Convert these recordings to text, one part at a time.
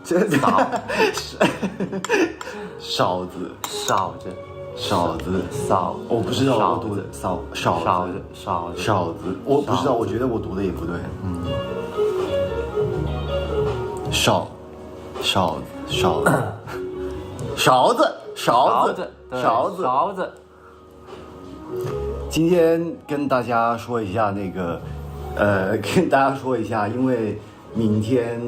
这勺子，我不知道我读的勺子，我不知道，我觉得我读的也不对。勺子。今天跟大家说一下因为明天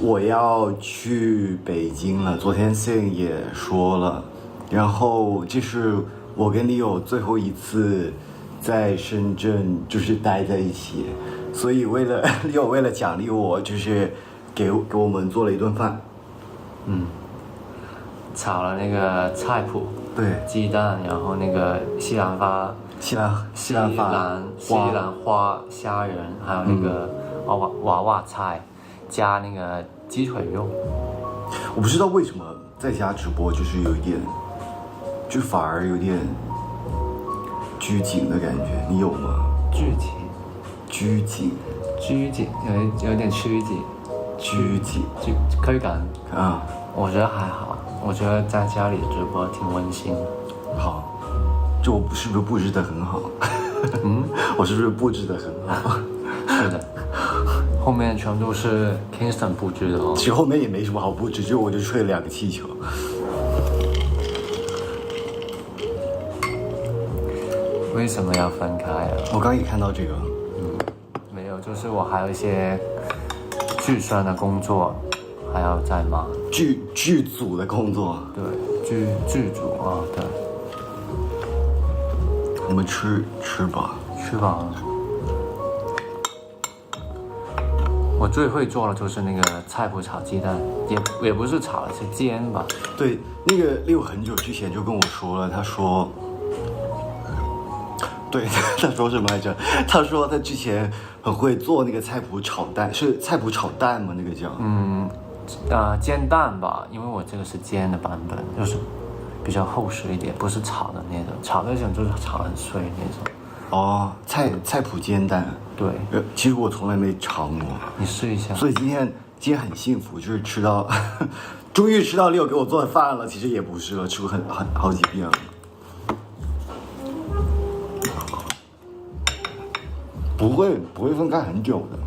我要去北京了，昨天 Sing 也说了，然后这是我跟 Leo 最后一次在深圳就是待在一起，所以Leo 为了奖励我，就是给我们做了一顿饭，炒了那个菜脯，对，鸡蛋，然后那个西兰花虾仁，还有那个娃娃菜，加那个鸡腿肉。我不知道为什么在家直播就是有一点，就反而有点拘谨的感觉，你有吗？拘谨，有点拘谨，可以感啊。我觉得还好，我觉得在家里直播挺温馨的。好，就我是不是布置得很好？我是不是布置得很好？是的，后面全都是 Kingston 布置的哦。其实后面也没什么好布置，我就吹了2个气球。为什么要分开啊？我刚也看到这个。没有，就是我还有一些剧宣的工作还要再忙。剧组的工作。对，剧组啊，对。你们吃吧。吃吧。我最会做的就是那个菜脯炒鸡蛋，也不是炒，是煎吧。对，那个Leo很久之前就跟我说了，他说什么来着？他说他之前很会做那个菜脯炒蛋，是菜脯炒蛋吗？那个叫煎蛋吧，因为我这个是煎的版本，就是比较厚实一点，不是炒的那种，炒的那种就是炒很碎那种。哦，菜脯煎蛋。对，其实我从来没尝过，你试一下。所以今天很幸福，就是吃到，终于吃到Leo给我做的饭了。其实也不是了，吃过好几遍了。不会分开很久的。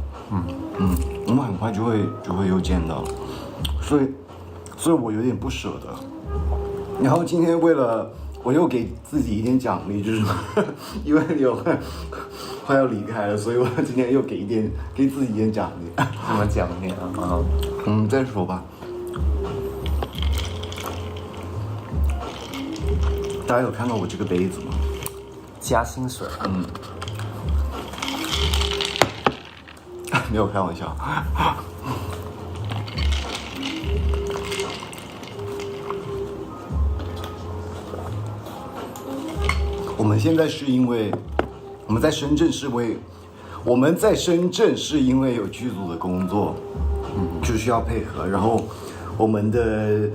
我们很快就会又见到了，所以我有点不舍得。然后今天为了我又给自己一点奖励，就是因为Leo快要离开了，所以我今天又给自己一点奖励。什么奖励啊？再说吧。大家有看到我这个杯子吗？加薪水。没有开玩笑。我们现在是因为我们在深圳是因为有剧组的工作，就需要配合。然后我们的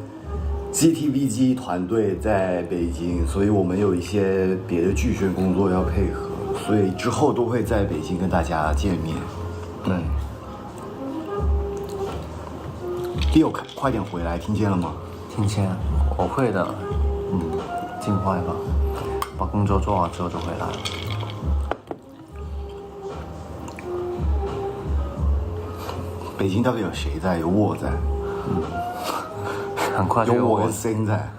GTVG 团队在北京，所以我们有一些别的剧宣工作要配合，所以之后都会在北京跟大家见面。Leo，快点回来，听见了吗？听见，我会的。尽快吧，把工作做完之后就回来了。北京到底有谁在？有我在。很快就有我跟 Sing 在。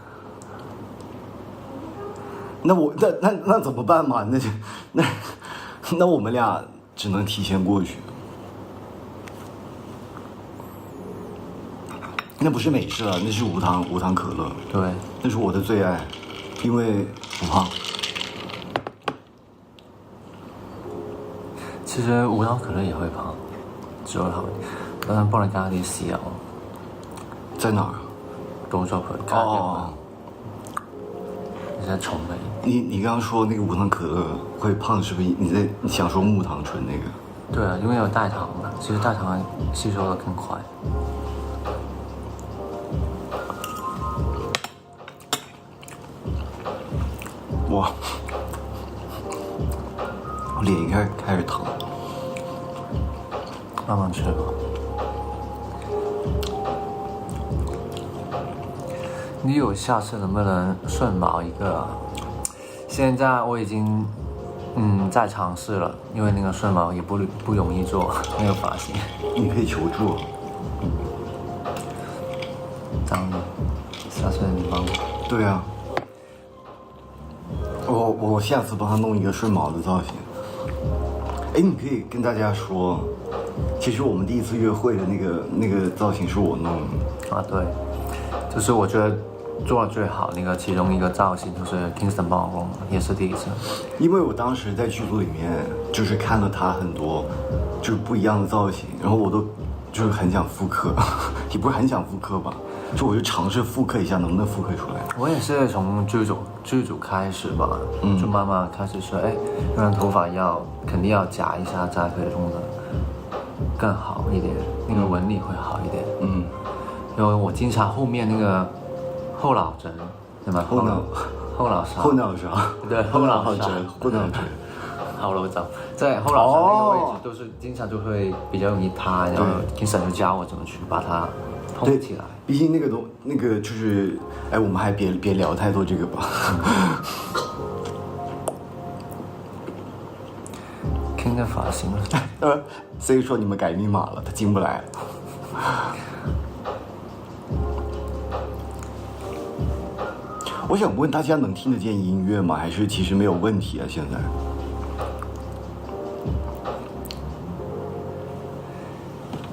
那怎么办嘛？那我们俩只能提前过去。那不是美式了，那是无糖可乐。对，那是我的最爱，因为不胖。其实无糖可乐也会胖，只有好，當然幫你加啲豉油。在哪儿？多咗佢加啲。你在重味。你刚刚说那个无糖可乐会胖，是不是你想说木糖醇那个？对啊，因为有代糖嘛，其实代糖吸收的更快。哇，我脸应该开始疼。慢慢吃吧。你有下次能不能顺毛一个？现在我已经在尝试了，因为那个顺毛也不容易做那个发型。你可以求助。脏的，下次你帮我。对啊，我下次帮他弄一个顺毛的造型。哎，你可以跟大家说，其实我们第一次约会的那个造型是我弄的。啊，对，就是我觉得做的最好那个其中一个造型就是 Kingston 帮我弄的，也是第一次。因为我当时在剧组里面就是看了他很多就是不一样的造型，然后我都就是很想复刻，也不是很想复刻吧，就我就尝试复刻一下，能不能复刻出来。我也是从剧组开始吧，就慢慢开始说，哎，那头发肯定要夹一下，才可以弄得更好一点，那个纹理会好一点。因为我经常后面那个后脑枕，对吧？后脑勺。对，后脑勺。后脑枕，在后脑勺那个位置都是经常就会比较容易塌，然后 Kingston 就教我怎么去把它蓬起来。毕竟那个就是，哎，我们还别聊太多这个吧。King 的发型所以说你们改密码了，他进不来。我想问大家能听得见音乐吗？还是其实没有问题啊？现在？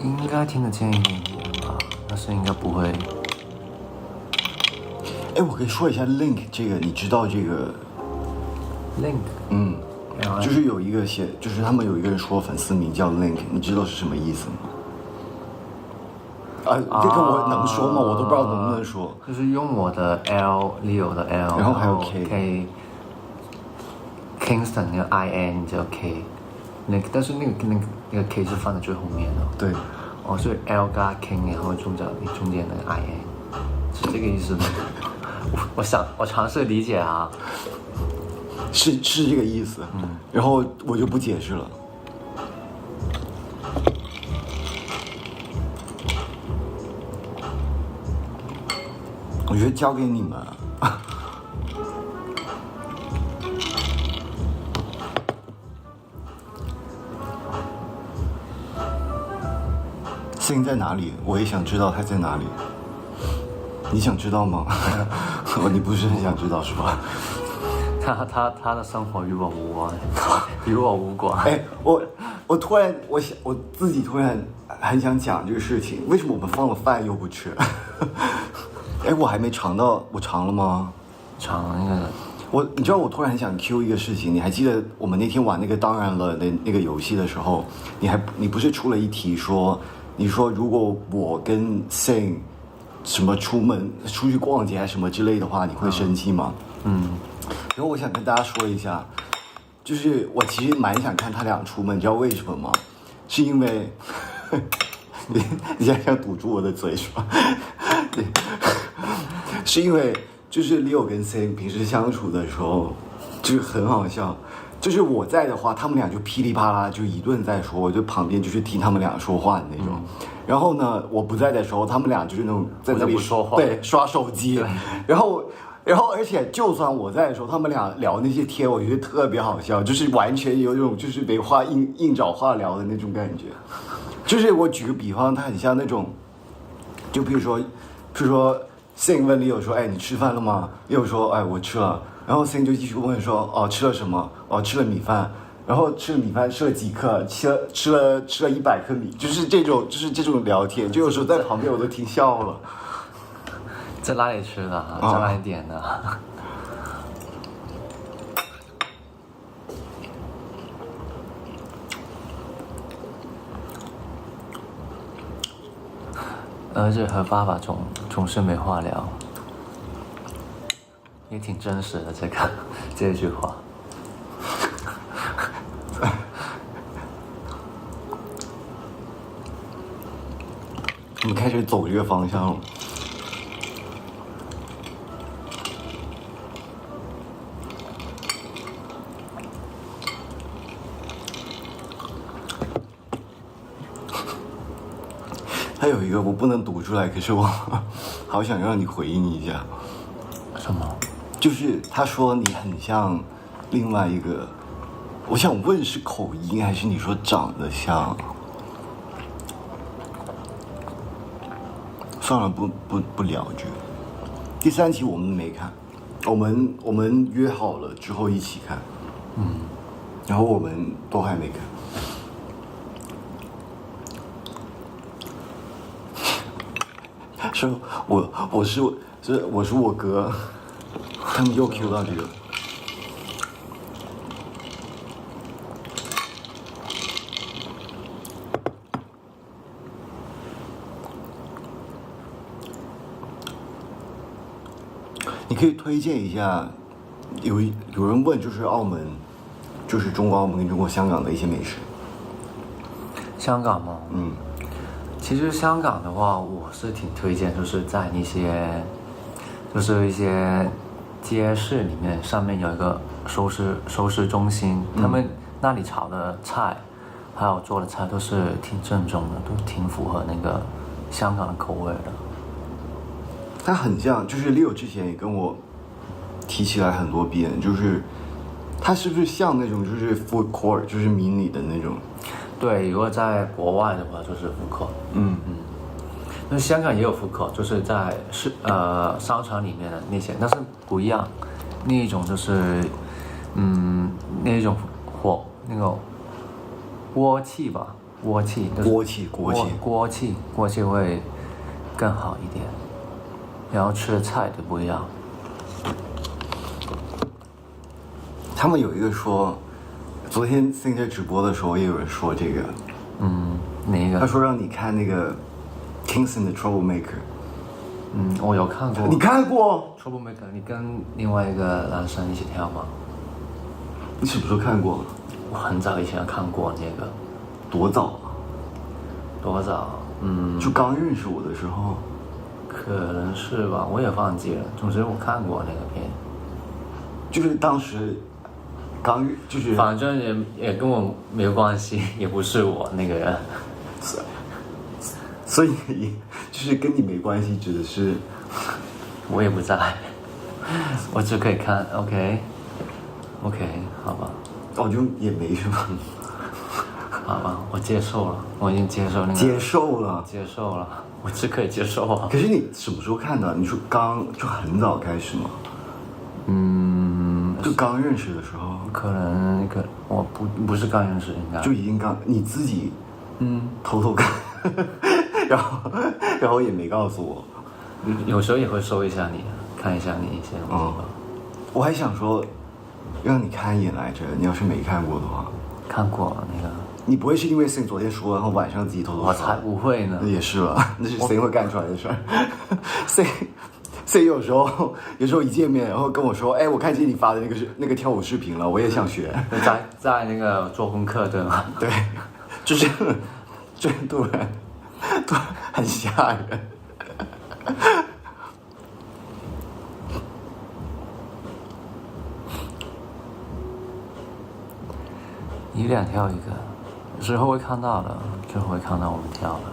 应该听得见一点点吧，但是应该不会。哎，我可以说一下 Link 这个，你知道这个 Link？就是有一个就是他们有一个人说粉丝名叫 Link， 你知道是什么意思吗？这个我能说吗？我都不知道能不能说。就是用我的 Leo 的 L， 然后还有 K Kingston 那个 IN 叫 K， 但是那个 K 是放在最后面的。对。所以 L 加 King， 然后中间那个 IN， 是这个意思吗？我尝试理解啊。是这个意思。然后我就不解释了。我觉得交给你们。Sing 在哪里？我也想知道他在哪里。你想知道吗？你不是很想知道是吧？他的生活与我无关，与我无关。哎，我突然我自己突然很想讲这个事情，为什么我们放了饭又不吃？哎，我还没尝到，我尝了吗？尝了那个。你知道我突然很想 Q 一个事情，你还记得我们那天玩那个当然了那个游戏的时候，你不是出了一题说，你说如果我跟 Sing 什么出去逛街还是什么之类的话，你会生气吗？然后我想跟大家说一下，就是我其实蛮想看他俩出门，你知道为什么吗？是因为你现在想堵住我的嘴是吧？是因为就是 Leo 跟 Sing 平时相处的时候，就是很好笑。就是我在的话，他们俩就噼里啪啦就一顿在说，我就旁边就是听他们俩说话的那种。然后呢，我不在的时候，他们俩就是那种在那里说话，对，刷手机。然后而且就算我在的时候，他们俩聊那些天，我觉得特别好笑，就是完全有种就是没话硬找话聊的那种感觉。就是我举个比方，他很像那种，就比如说 Sing 问 Leo 说，哎，你吃饭了吗？ Leo 说，哎，我吃了。然后 Sing 就继续问说，哦，吃了什么？哦，吃了米饭。然后吃了米饭，吃了几克？吃了100克米，就是这种聊天，就有时候在旁边我都听笑了。在哪里吃的？在哪里点的？儿子和爸爸总是没话聊，也挺真实的这句话。我们开始走这个方向了。还有一个我不能读出来，可是我好想让你回应一下。什么？就是他说你很像另外一个，我想问是口音还是你说长得像？算了，不聊这个。第3集我们没看，我们约好了之后一起看，然后我们都还没看。是我是我哥，他们又 Q 到这个。你可以推荐一下，有人问就是澳门，就是中国澳门跟中国香港的一些美食。香港吗？其实香港的话，我是挺推荐，就是在一些街市里面，上面有一个收拾中心，他们那里炒的菜，还有做的菜都是挺正宗的，都挺符合那个香港的口味的。它很像，就是 Leo 之前也跟我提起来很多遍，就是它是不是像那种就是 food court， 就是迷你的那种？对，如果在国外的话就是 food court。那香港也有 food court，就是在商场里面的那些，但是不一样，那一种就是那一种那个锅气吧，锅气会更好一点，然后吃的菜都不一样。他们有一个说，昨天 Cindy 直播的时候也有人说这个，哪一个？他说让你看那个 Kingston 的 Troublemaker。我有看过。你看过 Troublemaker？ 你跟另外一个男生一起跳吗？你什么时候看过？我很早以前看过那个。多早啊？多早？就刚认识我的时候。可能是吧，我也忘记了。总之我看过那个片。就是当时刚就是，反正也跟我没有关系，也不是我那个人。所以就是跟你没关系，指的是我也不在，我只可以看。OK， 好吧。就也没什么。好吧，我接受了，我已经接受那个。接受了，我只可以接受啊。可是你什么时候看的？你说就很早开始吗？就刚认识的时候。可能我不是刚认识，应该就已经你自己偷偷看，然后也没告诉我。有时候也会搜一下你，看一下你一些东西吧。我还想说让你看一眼来着，你要是没看过的话。看过那个。你不会是因为 Sing 昨天说，然后晚上自己偷偷刷？我才不会呢。那也是了，那是 Sing 会干出来的事儿。Sing 有时候一见面，然后跟我说，哎，我看见你发的那个跳舞视频了，我也想学。在那个做功课对吗？对，就是突然很吓人。一两跳一个，之后会看到的，之后会看到我们跳的。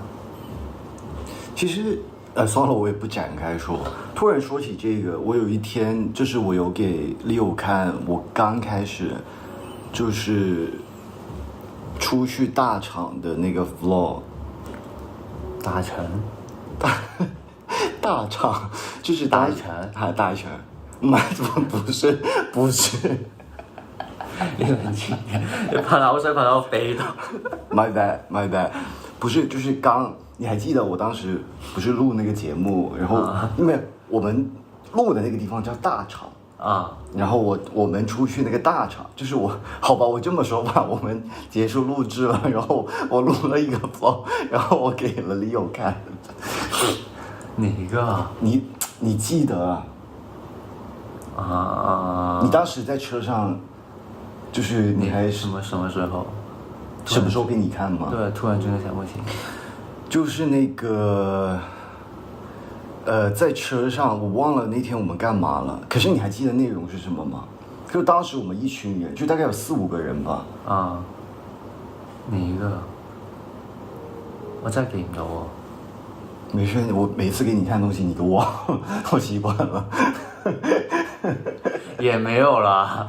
其实，算了，我也不展开说。突然说起这个，我有一天就是我有给 Leo 看，我刚开始就是出去大厂的那个 vlog。大厂就是大城，大城，不是。你冷静点，怕老水跑到飞的。My bad， 不是，就是你还记得我当时不是录那个节目，然后因为我们录的那个地方叫大厂然后我们出去那个大厂，就是好吧，我这么说吧，我们结束录制了，然后我录了一个 vlog， 然后我给了 Leo 看。哪一个？你记得你当时在车上。就是你还什么时候？什么时候给你看吗？对，突然真的想不起。就是那个，在车上，我忘了那天我们干嘛了。可是你还记得内容是什么吗？就当时我们一群人，就大概有4-5个人吧。哪一个？我再给你的没事，我每次给你看东西你都忘，我习惯了。也没有啦。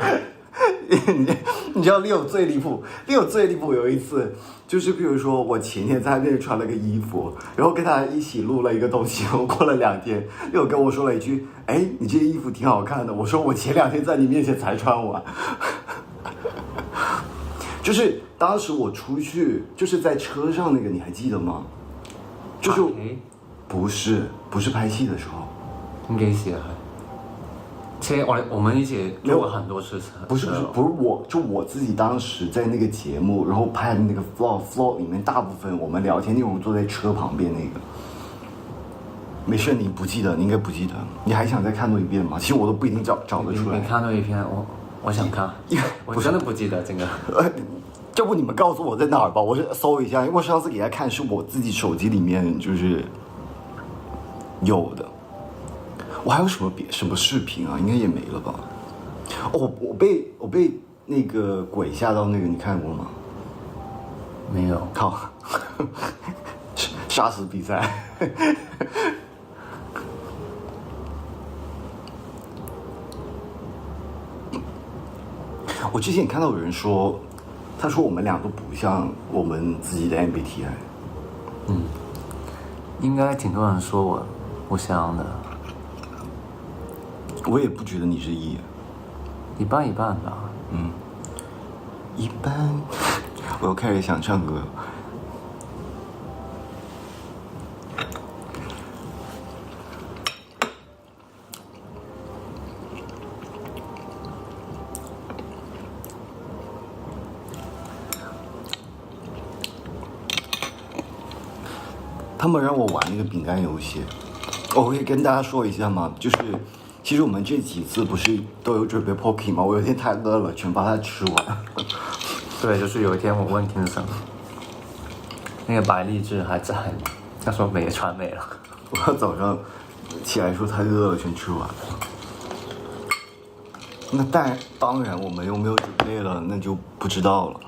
你知道Leo最离谱，Leo最离谱有一次，就是比如说我前天在他那里穿了个衣服，然后跟他一起录了一个东西，我过了2天，Leo跟我说了一句：“哎，你这件衣服挺好看的。”我说：“我前2天在你面前才穿完。”就是当时我出去，就是在车上那个，你还记得吗？就是不是拍戏的时候。咁幾時啊？我们一起做过很多次车。不是，我自己当时在那个节目，然后拍的那个 vlog 里面，大部分我们聊天内容坐在车旁边那个。没事，你不记得，你应该不记得。你还想再看多一遍吗？其实我都不一定找得出来。你看多一遍，我想看，我真的不记得这个。要不你们告诉我在哪儿吧，我搜一下。因为我上次给他看是我自己手机里面就是有的。我还有什么视频啊？应该也没了吧？哦，我被那个鬼吓到那个，你看过吗？没有。靠，杀死比赛。我之前也看到有人说，他说我们俩都不像我们自己的 MBTI。应该挺多人说我不像的。我也不觉得你是E，一半一半吧。一般。我又开始想唱歌。他们让我玩那个饼干游戏，我可以跟大家说一下吗？就是其实我们这几次不是都有准备 Pocky 吗？我有一天太饿了，全把它吃完。对，就是有一天我问听生，那个白励志还在，他说没传没了。我早上起来说太饿了，全吃完了。那当然我们又没有准备了，那就不知道了。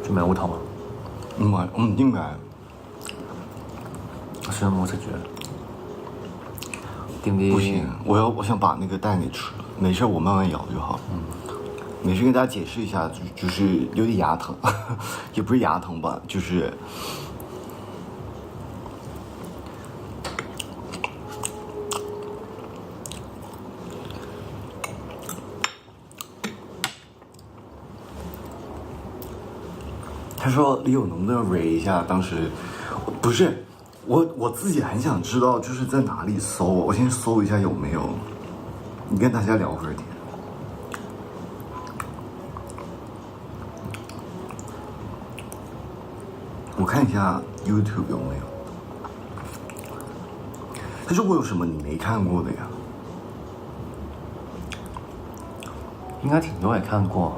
准备乌头吗？应该。是木子觉得。不行，我想把那个蛋给吃了。没事，我慢慢咬就好。没事，跟大家解释一下，就是有点牙疼，也不是牙疼吧，就是。他说：“李友能不能 re 一下？当时不是我自己很想知道，就是在哪里搜。我先搜一下有没有。你跟大家聊会儿天。我看一下 YouTube 有没有。他说我有什么你没看过的呀？应该挺多也看过。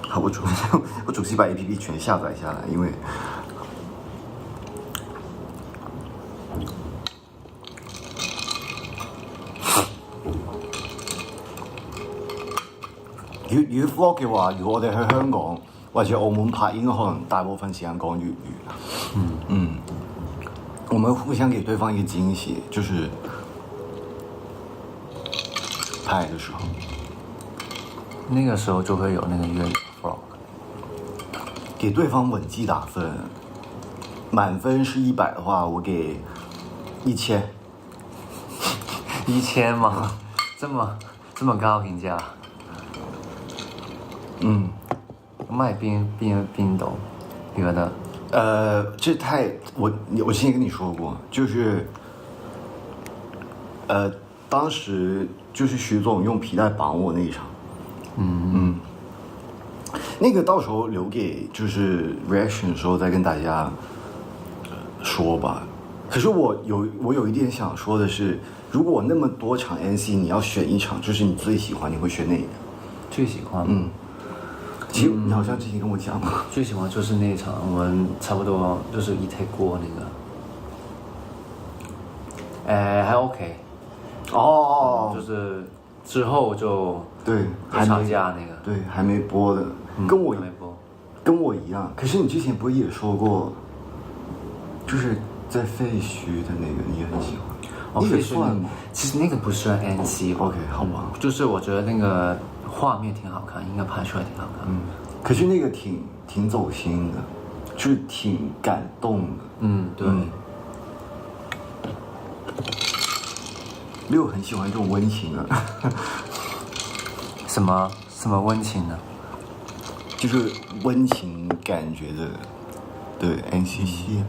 好，我主席把 APP 全下载下来，因为粵語 vlog 嘅話，如果我哋去香港或者澳門拍，應該可能大部分時間講粵語。我們互相給對方一個驚喜，就是拍的時候。那個時候就會有那個粵語 vlog。給對方吻技打分，滿分是100的話，我給1000。1000嗎？這麼高評價？賣冰豆，覺得？這太我之前跟你說過，就是當時就是徐總用皮帶綁我那一場。那個到時候留給就是 reaction 的時候再跟大家說吧。可是我有一點想說的是，如果那麼多場 NC 你要選一場，就是你最喜歡，你會選哪一個？最喜歡？其實你好像之前跟我講過。最喜歡就是那一場，我們差不多就是一 take 過那個。還 OK。就是之後就對還沒架那個。對，還沒播的。跟我還沒播。跟我一样。可是你之前不是也说过，就是在废墟的那个你也很喜欢，那个算吗？其实那个不算 NC 吧。 OK 好吧，就是我觉得那个画面挺好看，应该拍出来挺好看。可是那个挺走心的，就是挺感动的。对。六很喜欢这种温情的。什么温情呢？就是温情感觉的，对 NCC。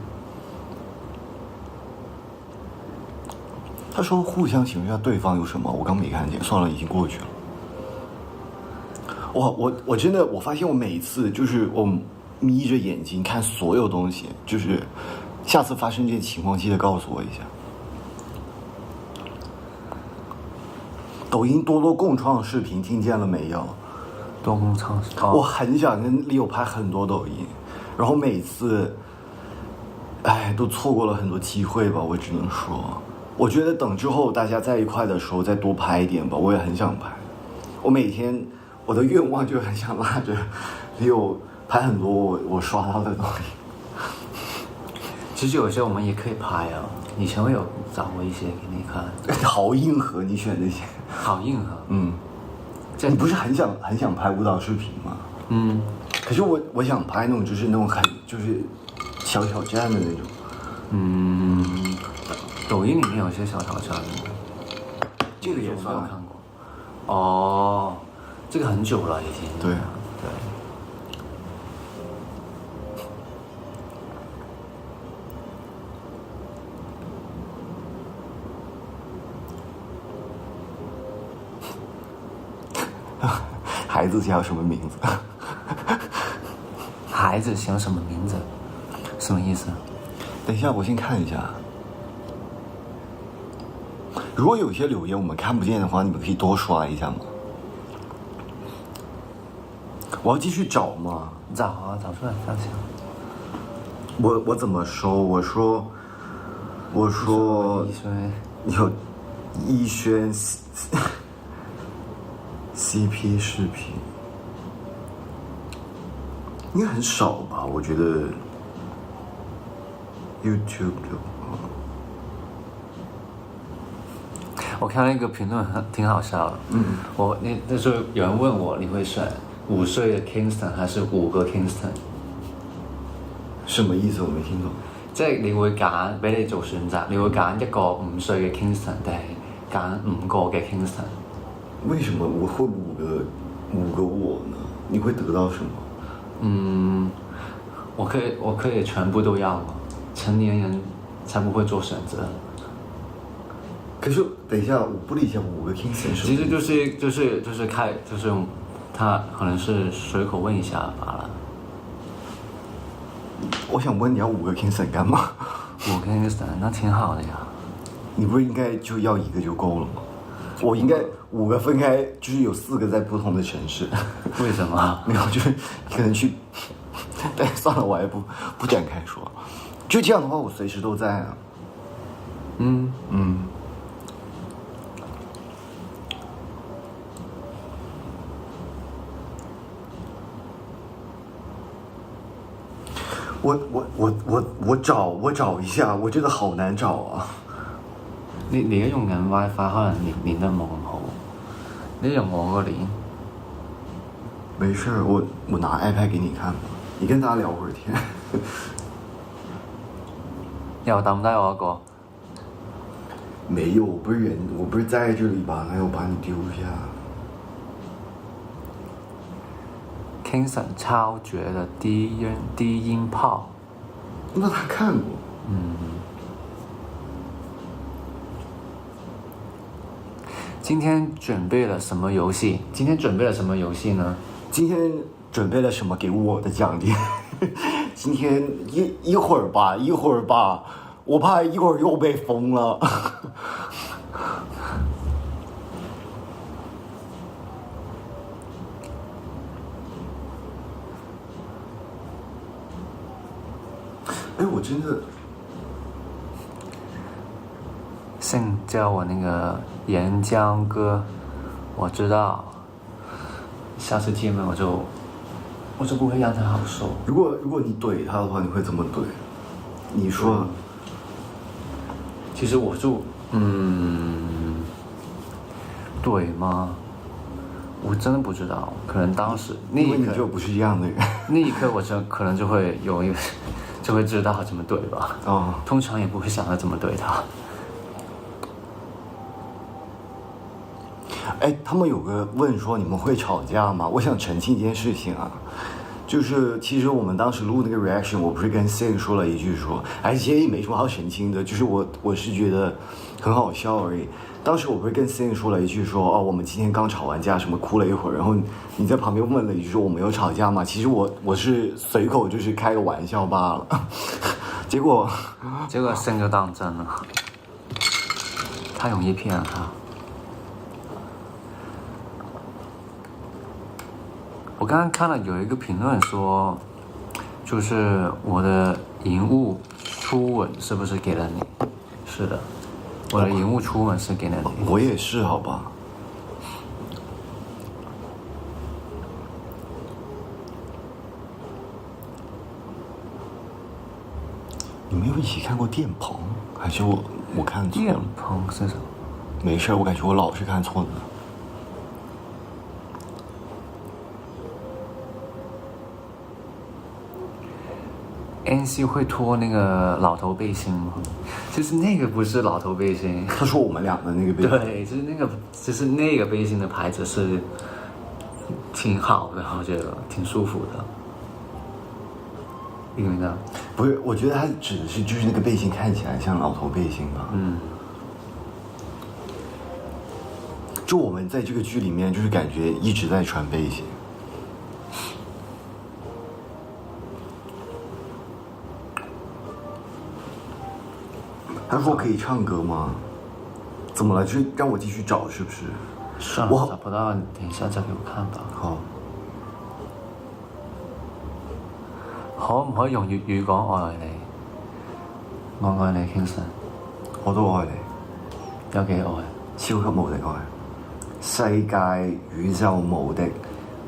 他说互相形容一下对方有什么，我刚没看见，算了，已经过去了。我真的我发现我每一次就是我眯着眼睛看所有东西，就是下次发生这些情况记得告诉我一下。抖音多多共创视频听见了没有？多共创视频。我很想跟Leo拍很多抖音，然后每次，都错过了很多机会吧。我只能说，我觉得等之后大家在一块的时候再多拍一点吧。我也很想拍，我每天我的愿望就很想拉着Leo拍很多我刷到的东西。其实有些我们也可以拍啊，以前我有找过一些给你看。好硬核，你选这些。好硬核。你不是很想拍舞蹈视频吗？可是我想拍那种就是那种很就是小挑战的那种。抖音里面有些小挑战的，这个也我没算有看过。哦，这个很久了已经。对。孩子叫什么名字？孩子叫什么名字？什么意思？等一下，我先看一下。如果有些留言我们看不见的话，你们可以多刷一下吗？我要继续找吗？找啊，找出来看一下。我怎么收？我说有逸轩 CP 视频，应该很少吧？我觉得 YouTube 的。我看那个评论挺好笑的。那时候有人问我，你会选5岁的 Kingston 還是5個 Kingston？ 什麼意思？我沒聽懂。即係你會揀俾你做選擇，你會揀一個5歲嘅 Kingston 定係揀5個嘅 Kingston？ 為什麼我會五個我呢？你會得到什麼？我可以全部都要嗎？成年人才不會做選擇。可是等一下，我不理解5個 Kingston 是。其實就是他可能是隨口問一下罷了。我想問你要5個 Kingston 幹嘛？5個 Kingston 那挺好的呀。你不是應該就要一個就夠了嗎？我應該5個分開，就是有4個在不同的城市。為什麼？沒有，就是可能去。但算了，我還不展開說。就這樣的話，我隨時都在啊。我找一下，我真的好難找啊！你而家用緊 WiFi，可能連得冇咁好。你用我個連。沒事，我拿 iPad 給你看吧，你跟他聊會兒天。又抌低我一個。沒有，我不是在這裡吧？還要把你丟下。Kingston 超絕的低音炮。那他看過。今天準備了什麼遊戲？今天準備了什麼遊戲呢？今天準備了什麼給我的獎勵？今天一會兒吧，我怕一會兒又被封了。我真的。姓叫我那個岩漿哥，我知道。下次見面我就我就不会让他好受。如果你怼他的话，你会怎么怼？你说，其实我就怼吗？我真的不知道，可能当时那因为一刻你就不是这样的人。那一刻我可能就会有一个就会知道怎么怼吧。哦，通常也不会想着怎么怼他。哎，他们有个问说你们会吵架吗？我想澄清一件事情啊，就是其实我们当时录那个 reaction， 我不是跟 Sing 说了一句说，哎，其实也没什么好澄清的，就是我是觉得很好笑而已。当时我不是跟 Sing 说了一句说，哦，我们今天刚吵完架，什么哭了一会儿，然后你在旁边问了一句说我们有吵架吗？其实我是随口就是开个玩笑罢了，结果 Sing 就当真了，太容易骗了他。我刚刚看了有一个评论说，就是我的荧幕初吻是不是给了你？是的，我的荧幕初吻是给了你。我也是，好吧。你们有一起看过电棚？还是我看错了？电棚是什么？没事，我感觉我老是看错的。NC 会脱那个老头背心吗？就是那个不是老头背心。他说我们俩的那个背心。对，就是那个背心的牌子是挺好的，我觉得挺舒服的。因为呢，不是，我觉得他指的是就是那个背心看起来像老头背心吧。就我们在这个剧里面，就是感觉一直在穿背心。他说可以唱歌吗？怎么了？就是让我继续找，是不是？算了，找不到，等一下再给我看吧。好。可唔可以用粵語講我愛你？我愛你 ，Kingston。我都愛你。有幾愛？超級無敵愛。世界宇宙無敵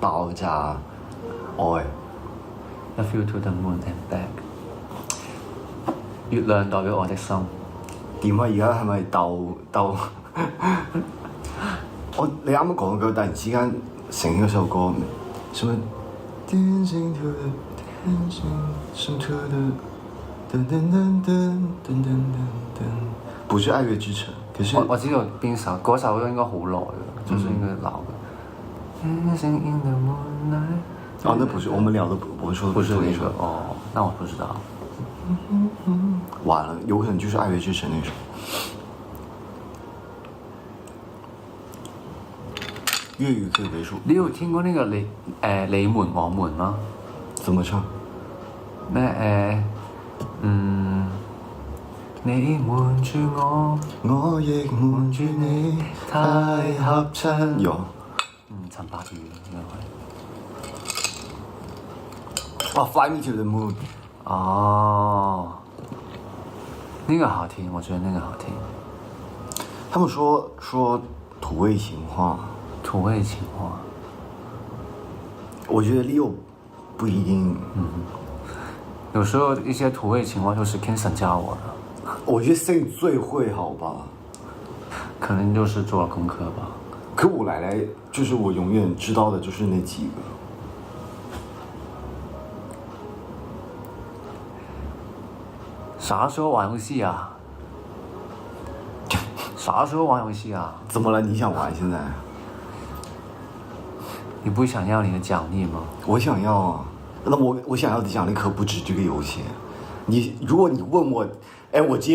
爆炸愛。A view to the moon and back。月亮代表我的心。點啊？而家係咪鬥？你啱啱講句，突然之間醒嗰首歌，什麼？Dancing to the dancing to the， 噔噔噔噔噔噔噔，不是《愛樂之城》，可是我知道邊首，嗰首應該好耐嘅，就是應該老嘅。Dancing in the moonlight。哦，那不是我們聊的，我說的不是那首個哦，那我不知道。完了，有可能就是《愛樂之城》那首。粵語可以為數。你有聽過那個你們我們嗎？怎麼唱？咩你瞞住我，我亦瞞住你，太合襯。有。陳柏宇應該係。哦，《Fly Me to the Moon》。哦，那個好聽，我覺得那個好聽。他們說土味情話。土味情話，我覺得 Leo 不一定。有時候一些土味情話就是 Kingston 教我的。我覺得 Sing 最會，好吧？可能就是做了功課吧。可我奶奶就是我永遠知道的就是那幾個。啥時候玩遊戲啊？啥時候玩遊戲啊？怎麼了？你想玩現在？你不想要你的獎勵嗎？我想要啊，那我想要的獎勵可不止這個遊戲。如果你問我，哎，我直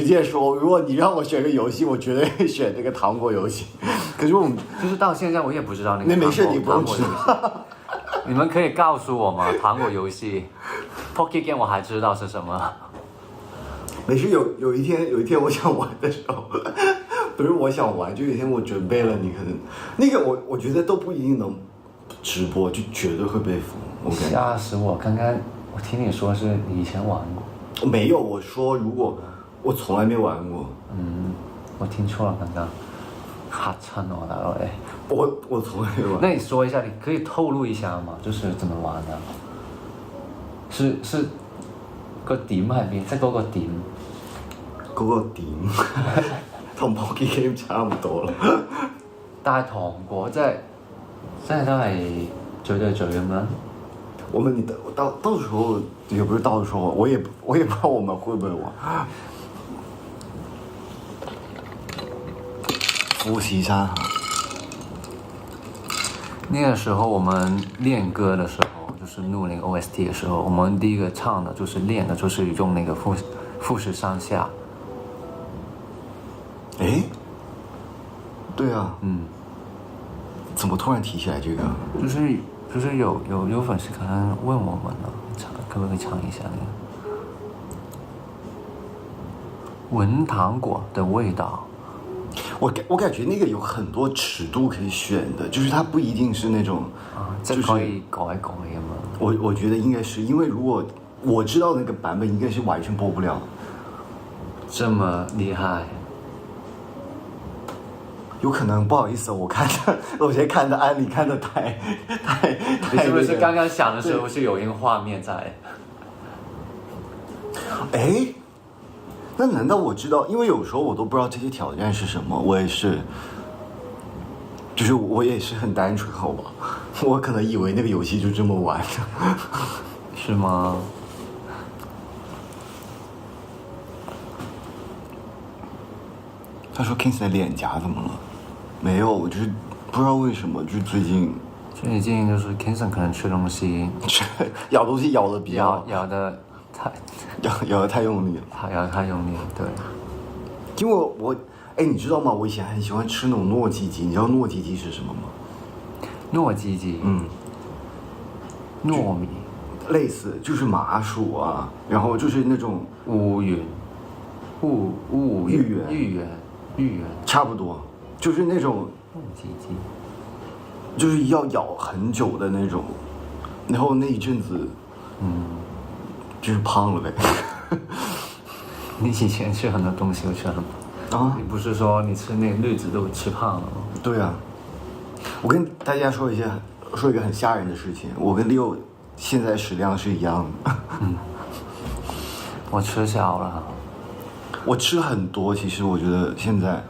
接說，如果你讓我選個遊戲，我絕對會選這個糖果遊戲。可是我們就是到現在我也不知道那個。那沒事，你不用知道。你們可以告訴我嗎？糖果遊戲 ，Pocket Game 我還知道是什麼。沒事，有一天我想玩的時候，不是我想玩，就有一天我準備了，你可能那個我覺得都不一定能直播，就絕對會被封。我感覺嚇死我！剛剛我聽你說是你以前玩過。沒有，我說如果我從來沒玩過。我聽錯了剛剛。吓親我大佬你。我从来没有玩。那你说一下，你可以透露一下嗎？就是怎麼玩啊？是個點喺邊？即係嗰個點。嗰個點同 Pocky Game 差唔多啦。但係糖果真係都係嘴對嘴咁樣。我们到时候也不是到时候，我也不知道我们会不会玩。伏羲山哈。那个时候我们练歌的时候，就是录那个 OST 的时候，我们第一个唱的就是练的，就是用那个富士山下。哎，对啊，怎么突然提起来这个？就是有粉丝可能问我们呢，可不可以唱一下那个闻糖果的味道？我感觉那个有很多尺度可以选的，就是它不一定是那种即係可以改一改嘅嘛。我觉得应该是因为如果我知道那个版本应该是完全播不了。这么厉害？有可能不好意思，我现在看的安利看的太你是不是刚刚想的时候是有一个画面在？哎，那难道我知道？因为有时候我都不知道这些挑战是什么，我也是，就是我也是很单纯，好吧？我可能以为那个游戏就这么玩的。是吗？他说 Kingston 的脸颊怎么了？没有，我就是不知道为什么，就是最近就是 Kingston 可能吃东西，咬东西咬的比较咬的太用力了，咬得太用力，对。因为我你知道吗？我以前很喜欢吃那种糯叽叽，你知道糯叽叽是什么吗？糯叽叽，糯米，类似就是麻薯啊，然后就是那种芋圆，差不多，就是那种糯叽叽，就是要咬很久的那种，然后那一阵子，就是胖了呗。你以前吃很多东西，我吃很多你不是说你吃那个绿子都吃胖了吗？对啊，我跟大家说一个很吓人的事情，我跟Leo现在食量是一样的。我吃小了。我吃很多，其实我觉得现在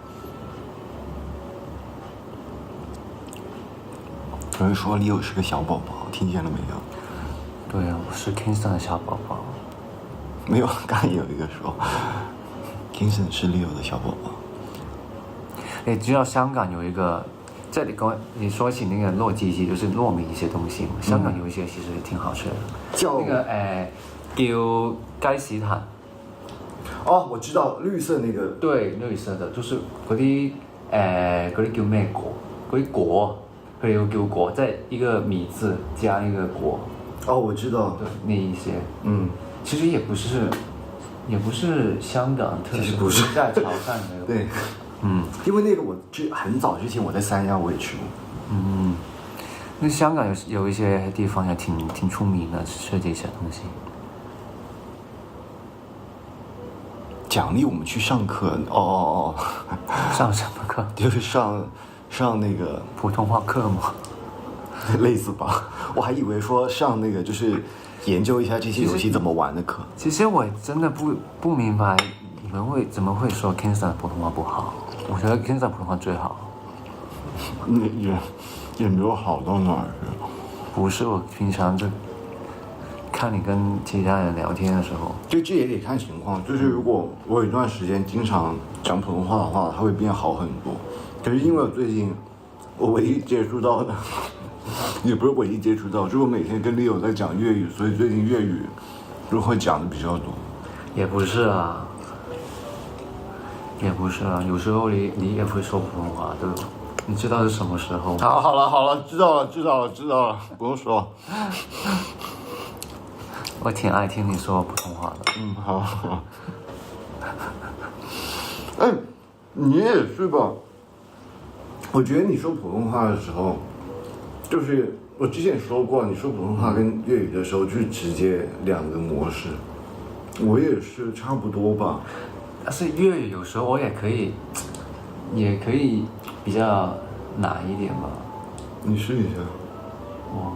有人说Leo是个小宝宝，听见了没有？对啊，我是 Kingston 的小宝宝。没有，刚才有一个说 Kingston 是Leo的小宝宝。你知道香港有一个，这里跟你说起那个糯叽叽，就是糯米一些东西嘛，香港有一些其实挺好吃的，叫那个叫雞屎壇。哦，我知道绿色那个。對，綠色的，就是嗰啲叫咩果？嗰啲果，佢哋要叫果，即係一個米字加一個果。哦，我知道。對，那一些，其實也不是香港特色，不是在潮汕没有。对，因为那个我很早之前我在三亚我也吃过。那香港有一些地方也挺出名的，吃这些东西。奖励我们去上课上什么课？就是上那个普通话课吗？类似吧，我还以为说上那个就是研究一下这些游戏怎么玩的课。其实我真的不明白你们怎么会说 Kingston 的普通话不好？我觉得 Kingston 的普通话最好。也没有好到哪儿去。不是，我平常就看你跟其他人聊天的时候，这也得看情况，就是如果我有一段时间经常讲普通话的话，它会变好很多。可是因为我最近我唯一接触到的，也不是唯一接触到，就是我每天跟Leo在讲粤语，所以最近粤语就会讲的比较多。也不是啊，有时候你也会说普通话，对吧？你知道是什么时候吗？好了，知道了，不用说。我挺爱听你说普通话的。好。你也是吧？我觉得你说普通话的时候，就是我之前说过，你说普通话跟粤语的时候，就是直接两个模式。我也是差不多吧。但是粤语有时候我也可以比较难一点吧。你试一下。哦，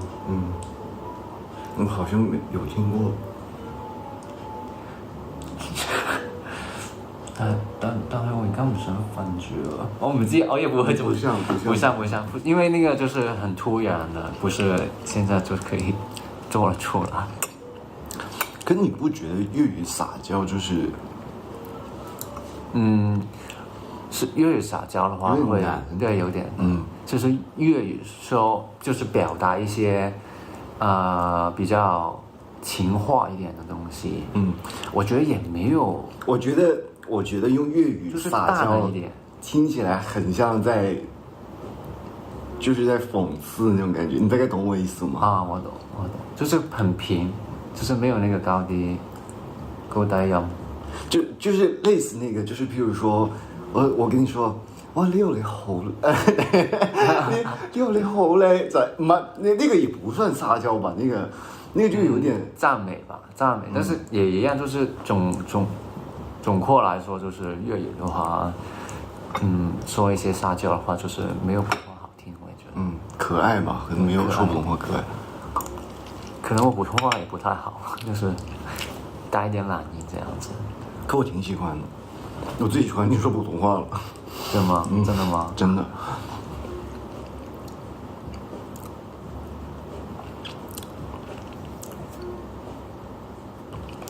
我好像有听过。但係我而家唔想瞓住了，我唔知，我也不會這麼不像，因為那個就是很突然的，不是現在就可以做得出來。可你不覺得粵語撒嬌就是，是粵語撒嬌的話會，對，有點，就是粵語說就是表達一些，比較情話一點的東西，我覺得也沒有，我覺得用粵語撒嬌聽起來很像在，就是在諷刺那種感覺。你大概懂我意思嗎？啊，我懂，就是很平，就是沒有那個高低音，就是類似那個，就是譬如說，我跟你說，哇，你好，你好嘞，在那個也不算撒嬌吧，那個就有點讚美吧，讚美，但是也一樣，就是總括來說，就是粵語的話，說一些撒嬌的話，就是沒有普通話好聽，我也覺得。可愛吧，可能沒有說普通話可愛。可能我普通話也不太好，就是帶一點懶音這樣子。可我挺喜歡的，我最喜歡你說普通話了。真的嗎？真的嗎？真的。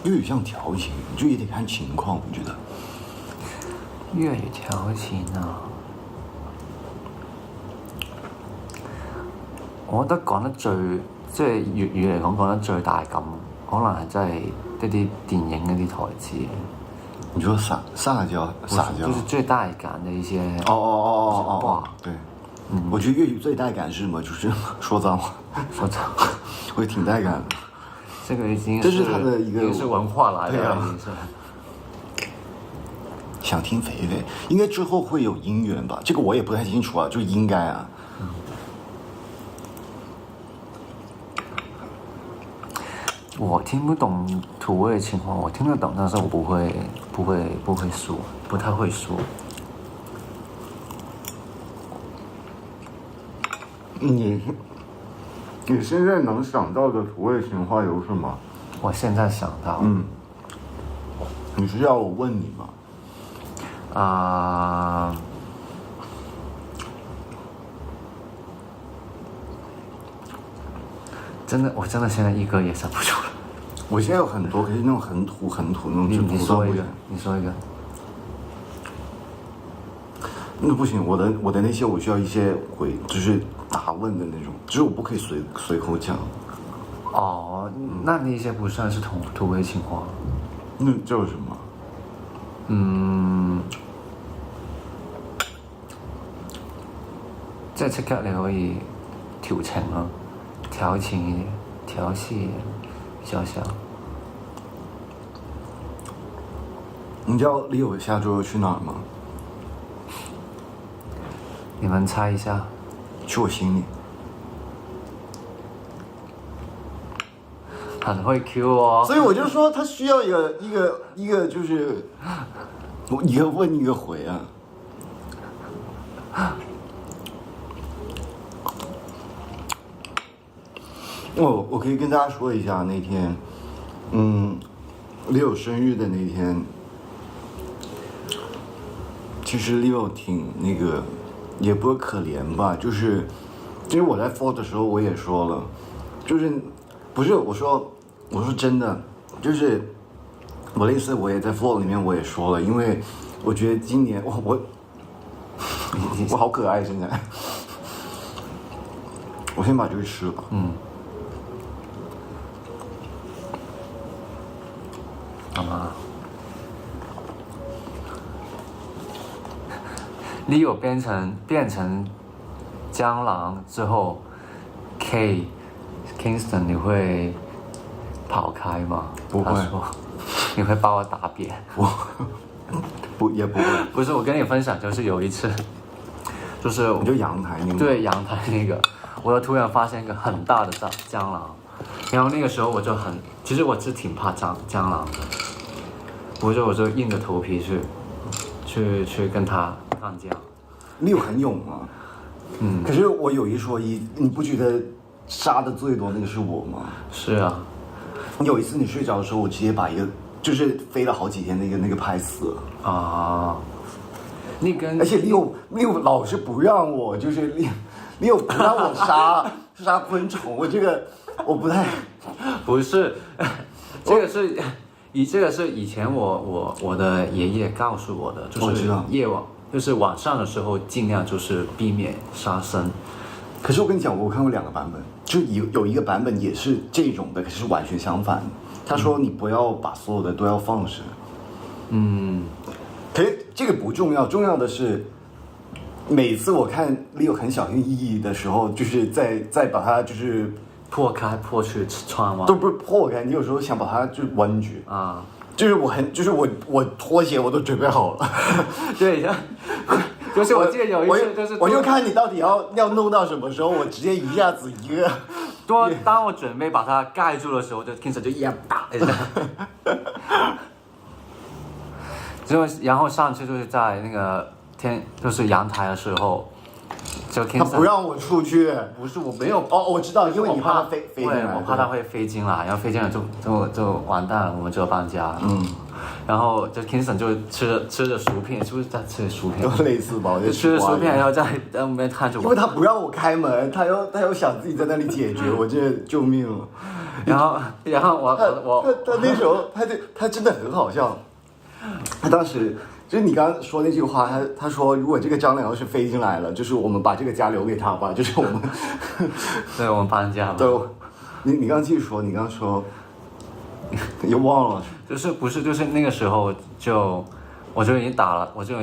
粵語像調情，就也得看情況，我覺得。粵語調情啊，我覺得講得最即係粵語嚟講講得最大感，可能係真係一啲電影嗰啲台詞。你說撒嬌，就是最帶感的一些。哦，對，我覺得粵語最帶感是什麼？就是說髒話。說髒話，會挺帶感的。這個已經這是他的一個，是文化來的，對啊。想聽肥肥，應該之後會有姻緣吧？這個我也不太清楚啊，就應該啊。我聽不懂土味情話，我聽得懂，但是我不會說，不太會說。你現在能想到的土味情話有什麼？我現在想到，你是要我問你嗎？我真的現在一個也想不出來。我現在有很多，可是那種很土那種。你說一個，你說一個。那不行，我的那些我需要一些就是答問的那種，就是我不可以隨口講。哦，那那些不算是土味情話。那叫什麼？即係即刻你可以調情咯，調情一點，調戲一點，笑笑。你知道李友下周要去哪兒嗎？你們猜一下。去我心裡。很會 Q 哦。所以我就說他需要一個就是一個問一個回啊。我可以跟大家說一下那天，Leo 生日的那天，其實 Leo 挺那個，也不是可憐吧，就是其實我在 Fall 的時候我也說了，就是不是我說真的，就是我類似我也在 Fall 裡面我也說了，因為我覺得今年我好可愛現在，我先把這個吃了。Leo 變成蟑螂之後 Kingston 你會跑開嗎？不會。你會把我打扁？也不會。不是，我跟你分享，就是有一次，就是你就陽台那個。對，陽台那個，我就突然發現一個很大的蟑螂，然後那個時候我就其實我是挺怕蟑螂的。我就硬着頭皮去跟他幹架， Leo 很勇啊。可是我有一说一，你不觉得杀的最多那个是我吗？是啊。有一次你睡着的时候，我直接把一个就是飞了好几天那个拍死了啊。你跟而且Leo老是不让我，就是 Leo不让我杀昆虫，我这个我不太不是，这个是以前我的爷爷告诉我的，就是夜晚就是晚上的时候尽量就是避免杀生。可是我跟你讲，我看过2个版本，就有一个版本也是这种的，可是完全相反的。他说你不要把所有的都要放生。可是这个不重要，重要的是每次我看 Leo 很小心翼翼的时候，就是在把它就是破去穿吗？都不是破开，你有时候想把它就是弯曲啊，就是我拖鞋我都准备好了。对，就是我记得有一次就是我就看你到底要弄到什么时候，我直接一下子一个。当我准备把它盖住的时候，就 Kingston 就一样打一下。然后上次就是在那个就是阳台的时候，就 Kingston 他不让我出去。不是我没有我知道，因为你怕它飞进来，我怕它会飞进来，然后飞进来就完蛋了，我们就要搬家。然后就 Kingston 就吃着薯片，是不是在吃薯片？都类似吧，我就吃着薯片，然后在那边看着我。因为他不让我开门，他又想自己在那里解决，我这救命了。然后他那时候他真的很好笑。他当时就是你刚刚说那句话，他说如果这个蟑螂要是飞进来了，就是我们把这个家留给他吧，就是我们对，我们搬家吧。对，你刚继续说，你刚说又忘了。就是那个时候我就已经打了，我就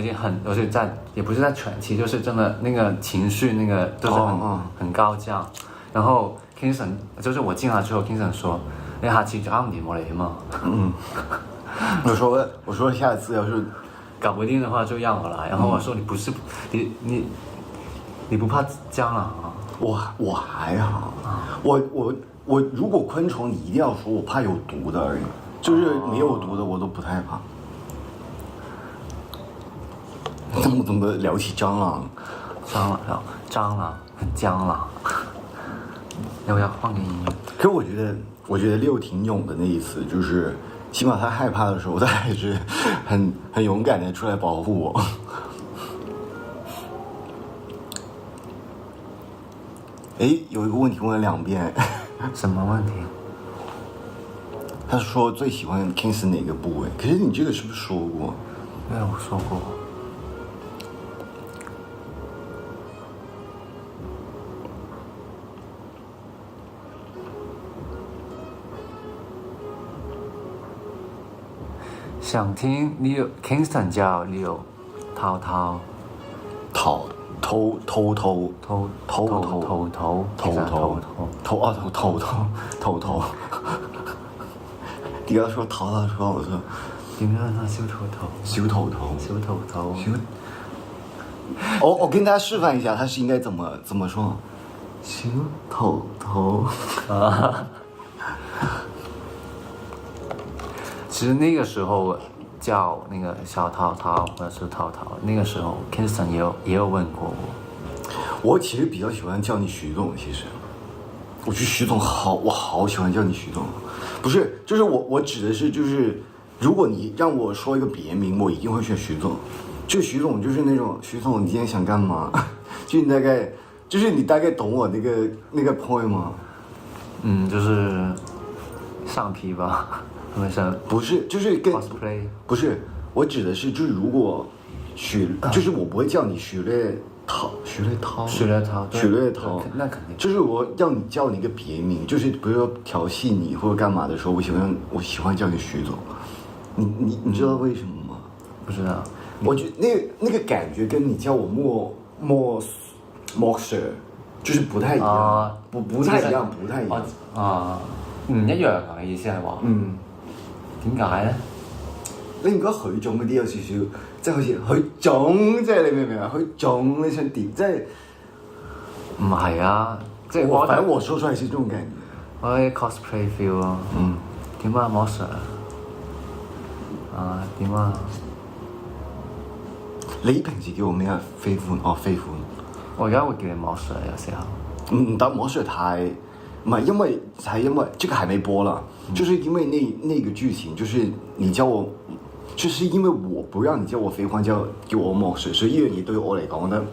也不是在喘气，就是真的那个情绪那个就是很高涨。然后 Kingston 就是我进来之后 Kingston 說你下次搞唔掂我嚟嘛。我说下次要是搞不定的话就让我来。然后我说你不是你不怕蟑螂啊？我还好，我如果昆虫你一定要说我怕有毒的而已，就是没有毒的我都不太怕。怎么聊起蟑螂很蟑螂。要不要换个音乐？可是我觉得Leo挺勇的那一次，就是起码他害怕的时候，他还是很勇敢的出来保护我。哎，有一个问题问了2遍。什么问题？他说最喜欢 Kingston 哪个部位？可是你这个是不是说过？对，我说过。想听 Leo Kingston 叫 Leo 偷你剛說頭的時候，我說點樣啊？小頭頭。我跟大家示範一下，它是應該怎麼說？小頭頭啊。其實那個時候叫那個小淘淘或者是淘淘，那個時候 Kingston 也有問過我。我其實比較喜歡叫你徐總，其實我覺得徐總我好喜歡叫你徐總。不是，就是我指的是，就是如果你讓我說一個別名，我一定會選徐總。就徐總就是那種徐總，你今天想幹嘛？就你大概懂我那個 point 嗎？就是上皮吧，不是，就是跟 cosplay 不是，我指的是就是如果就是我不會叫你徐略濤，那肯定。就是我叫你一個別名，就是比如說調戲你或者幹嘛的時候，我喜歡叫你徐總。你知道為什麼嗎？不知道。我覺得那個感覺跟你叫我莫 Sir 就是不太一樣，不太一樣。唔一樣啊！意思係話，點解咧？你唔覺得許總嗰啲有少少，即係好似許總，即係你明唔明啊？許總你想點？即係唔係啊？即係反正我說出來是這種感覺。我啲 cosplay feel 咯。點啊，莫 Sir？點啊？你平時叫我咩啊？飛歡哦，飛歡。我而家會叫你魔術有時候。嗯，但魔術太，唔係因為這個還沒播了，就是因為那個劇情，就是你叫我，就是因為我不讓你叫我飛歡，叫我魔術，所以呢樣嘢對我嚟講，覺得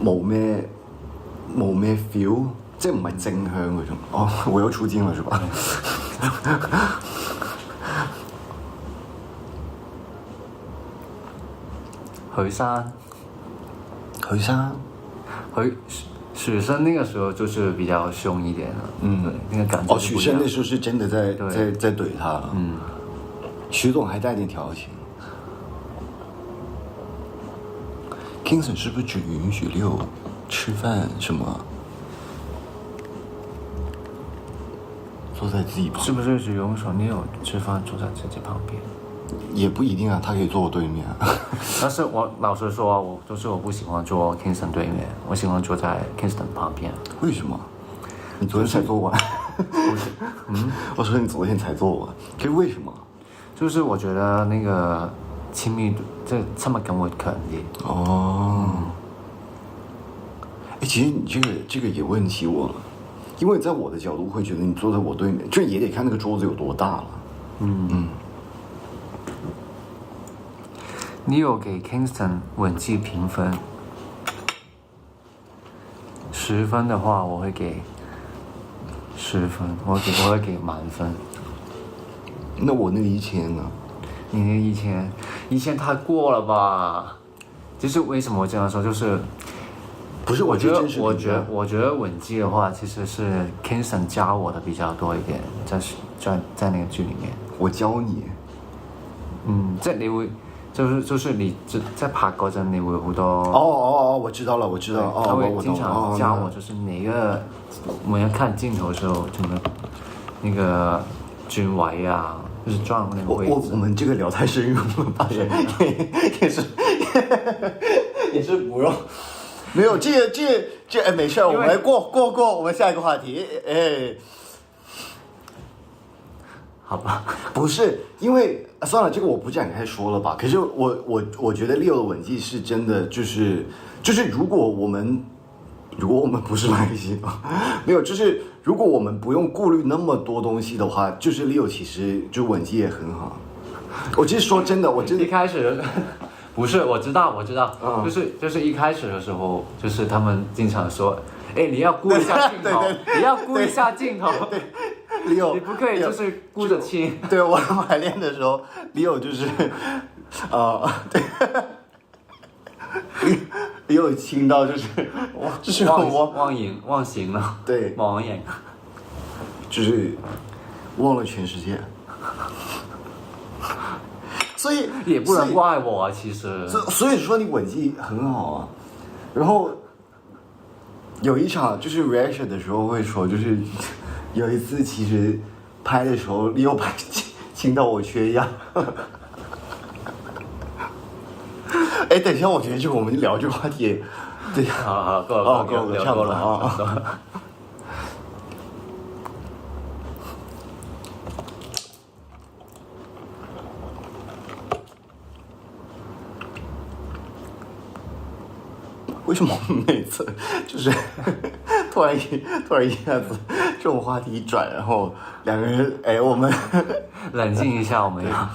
冇咩 feel， 即係唔係正向嗰種。哦，我又出鏡了，是吧？許生那個時候就是比較兇一點的，對，那個感覺。哦，許生那時候是真的在懟他，許總還帶點調情。Kingston 是不是只允許Leo吃飯什麼？坐在自己旁邊？是不是只允許Leo吃飯坐在自己旁邊？也不一定啊，他可以坐我對面。但是我老實說，我不喜歡坐 Kingston 對面，我喜歡坐在 Kingston 旁邊。為什麼？你昨天才做完。我說你昨天才做完，這是為什麼？就是我覺得那個親密度，這親密感會強啲。哦。其實你這個也問起我了，因為在我的角度會覺得你坐在我對面，這也得看那個桌子有多大了。你有給 Kingston 吻技評分10分的話，我會給10分，我會給滿分。那我那個1000呢？你那個1000太過了吧？就是為什麼我這樣說，就是不是我覺得吻技的話，其實是 Kingston 教我的比較多一點，在那個劇裡面。我教你。即係你會。就是你在拍嗰陣，你會好多我知道了，他會經常教我，就是我們要看鏡頭的時候，怎麼那個轉位啊，就是轉那個位置。我們這個聊太深入了吧？也是不用，沒有這沒事，我們過，我們下一個話題。好吧，不是，因為算了，這個我不展開說了吧。可是我覺得 Leo 的吻技是真的，就是如果我們不是馬來西亞，沒有，就是如果我們不用顧慮那麼多東西的話，就是 Leo 其實就吻技也很好。我其實說真的，我真的一開始不是，我知道，就是一開始的時候，就是他們經常說，你要顧一下鏡頭，你要顧一下鏡頭。Leo 你不可以就是顧着親。對，我排練的時候 Leo 就是對Leo 親到就是忘形了，對，忘眼，就是忘了全世界。所以也不能怪我啊，其實所以說你吻技很好啊。然後有一場就是 reaction 的時候會說，就是有一次其實拍的時候Leo拍親到我缺氧。等一下，我覺得這個我們聊這個話題，對，好，夠了，差不多了啊。為什麼我們每次就是突然一下子這種話題一轉，然後兩個人我們冷靜一下，我們要。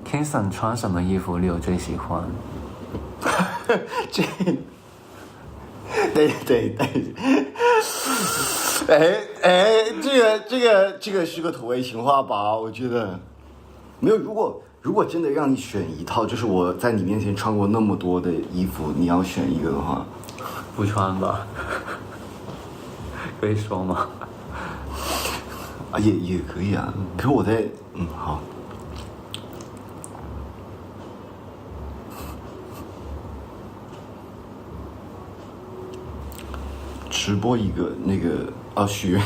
Kingston 穿什麼衣服Leo最喜歡？對，這個是個土味情話吧？我覺得沒有。如果真的讓你選一套，就是我在你面前穿過那麼多的衣服，你要選一個的話，不穿吧？可以說嗎？啊，也可以啊。可是我在好。直播一個那個許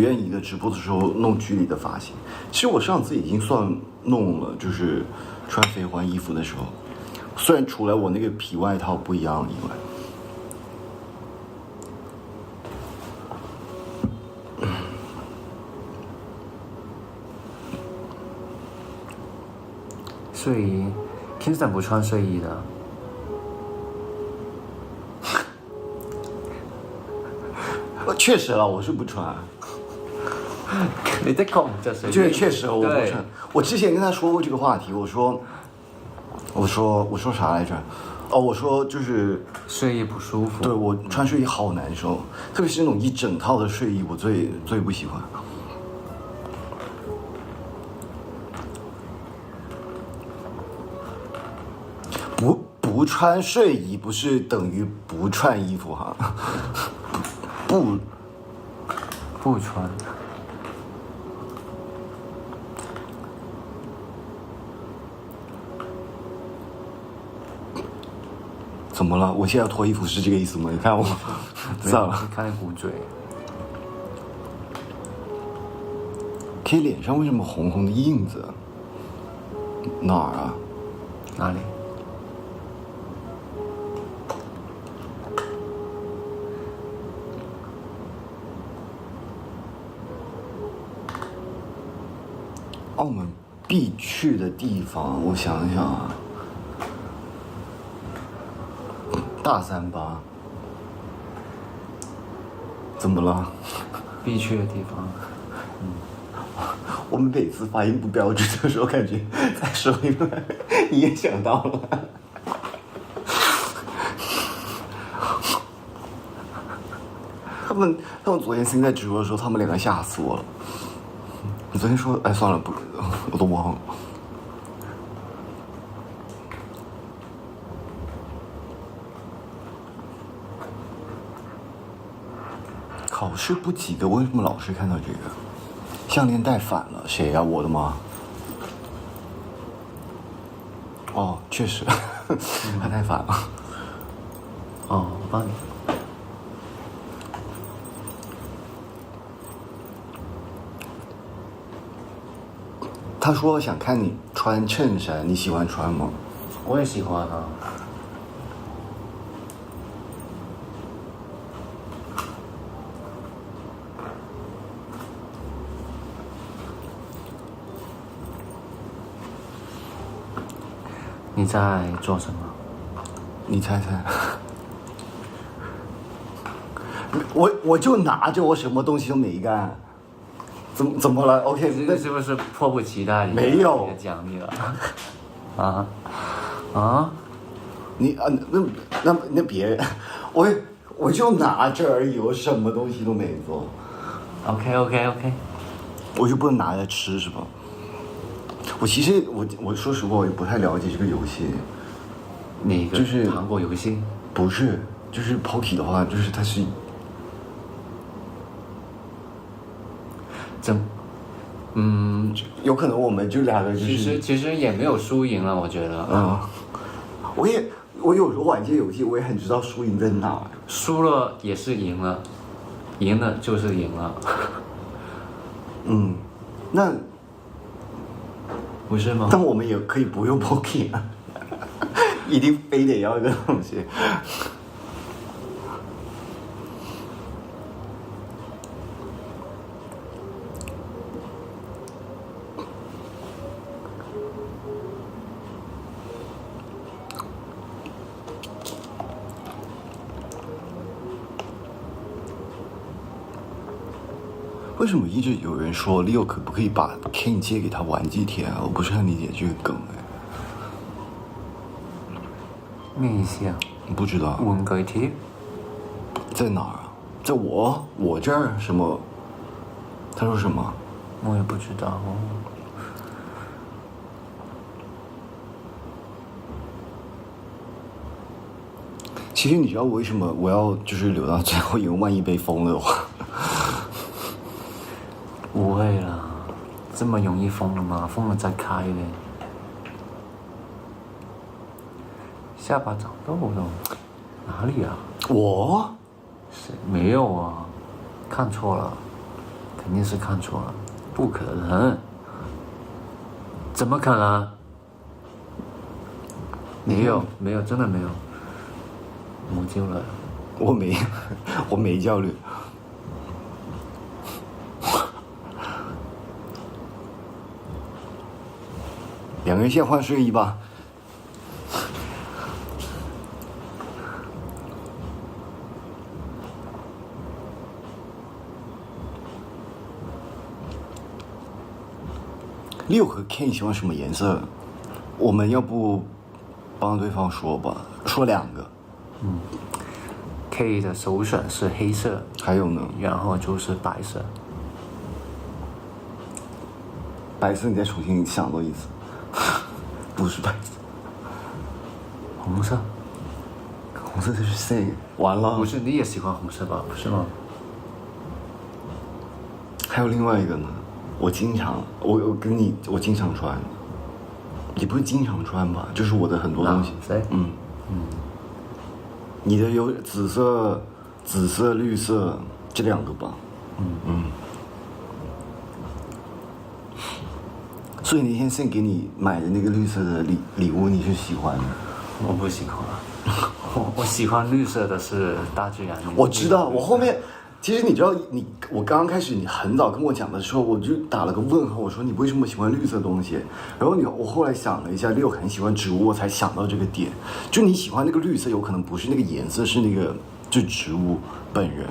願儀的直播的時候弄劇裡的髮型，其實我上次已經算弄了，就是穿飛環衣服的時候，虽然除了我那个皮外套不一样以外。睡衣 ，Kingston 不穿睡衣的。确实了，我是不穿。你的口就随这确实我不穿。我之前跟他说过这个话题，我说啥来着？哦，我说就是睡衣不舒服。对，我穿睡衣好难受，特别是那种一整套的睡衣，我最不喜欢。不穿睡衣不是等于不穿衣服哈，不穿。怎么了？我现在要脱衣服是这个意思吗？你看我，算了。你看壶嘴。K 脸上为什么红红的印子？哪儿啊？哪里？澳门必去的地方，我想想啊，大三巴。怎么了？必去的地方。我们每次发音不标准的时候，感觉再说一遍，你也想到了。他们昨天新在直播的时候，他们两个吓死我了。你昨天说，哎，算了，不，我都忘了。考试不及格，为什么老是看到这个？项链戴反了，谁呀？我的妈！哦，确实，他戴反了。哦，我帮你。他说想看你穿衬衫，你喜欢穿吗？我也喜欢啊。你在做什么？你猜猜。我就拿着，我什么东西都没干。怎么了 ？OK， 那是不是迫不及待？没有奖励了。啊？你啊，那别，我就拿着而已，我什么东西都没做。OK， 我就不能拿来吃是吧？我其实我说实话，我也不太了解这个游戏。哪个？就是糖果游戏？不是，就是 Pocky 的话，就是它是。有可能我们就两个就是。其实也没有输赢了，我觉得。我有时候玩这些游戏，我也很知道输赢在哪。输了也是赢了，赢了就是赢了。那不是吗？但我们也可以不用 Pocky 啊，一定非得要一个东西。为什么一直有人说 Leo 可不可以把 King 借给他玩几天啊？我不是很理解这个梗哎。咩意思啊？不知道。玩具贴在哪儿啊？在我这儿什么？他说什么？我也不知道哦。其实你知道为什么我要就是留到最后，因为万一被封了的话。不会啦，这么容易封了吗？封了再开嘞。下巴长痘痘，哪里啊？我？没有啊，看错了，肯定是看错了，不可能，怎么可能？没有没有，真的没有，冇焦慮。我没焦虑。两个人先换睡衣吧。Leo 和 Ken 喜欢什么颜色？我们要不帮对方说吧，说2个。K 的首选是黑色，还有呢？然后就是白色。白色你再重新想多一次。不是白色，红色。红色就是 C， 完了。不是，你也喜欢红色吧？不是吗？还有另外一个呢，我经常穿，也不是经常穿吧，就是我的很多东西。谁？你的有紫色、绿色这2个吧。所以那天Sam给你买的那个绿色的礼物，你是喜欢的？我不喜欢，我喜欢绿色的是大自然。我知道，我后面，其实你知道，我刚刚开始，你很早跟我讲的时候，我就打了个问号，我说你为什么喜欢绿色的东西？然后我后来想了一下，Leo很喜欢植物，我才想到这个点。就你喜欢那个绿色，有可能不是那个颜色，是那个就植物本人。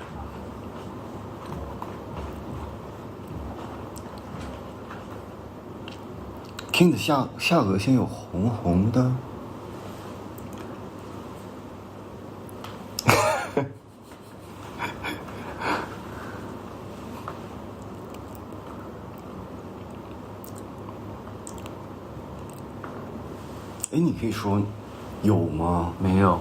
King 的下颚线有红红的。哎，你可以说有吗？没有。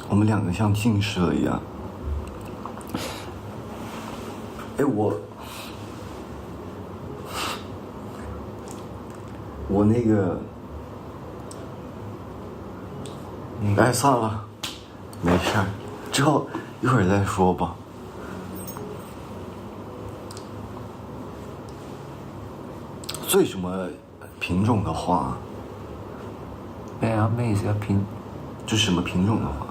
我们2个像近视了一样。哎，我那个，哎，算了，没事儿，之后一会儿再说吧。最什么品种的花？咩意思啊？就什么品种的花？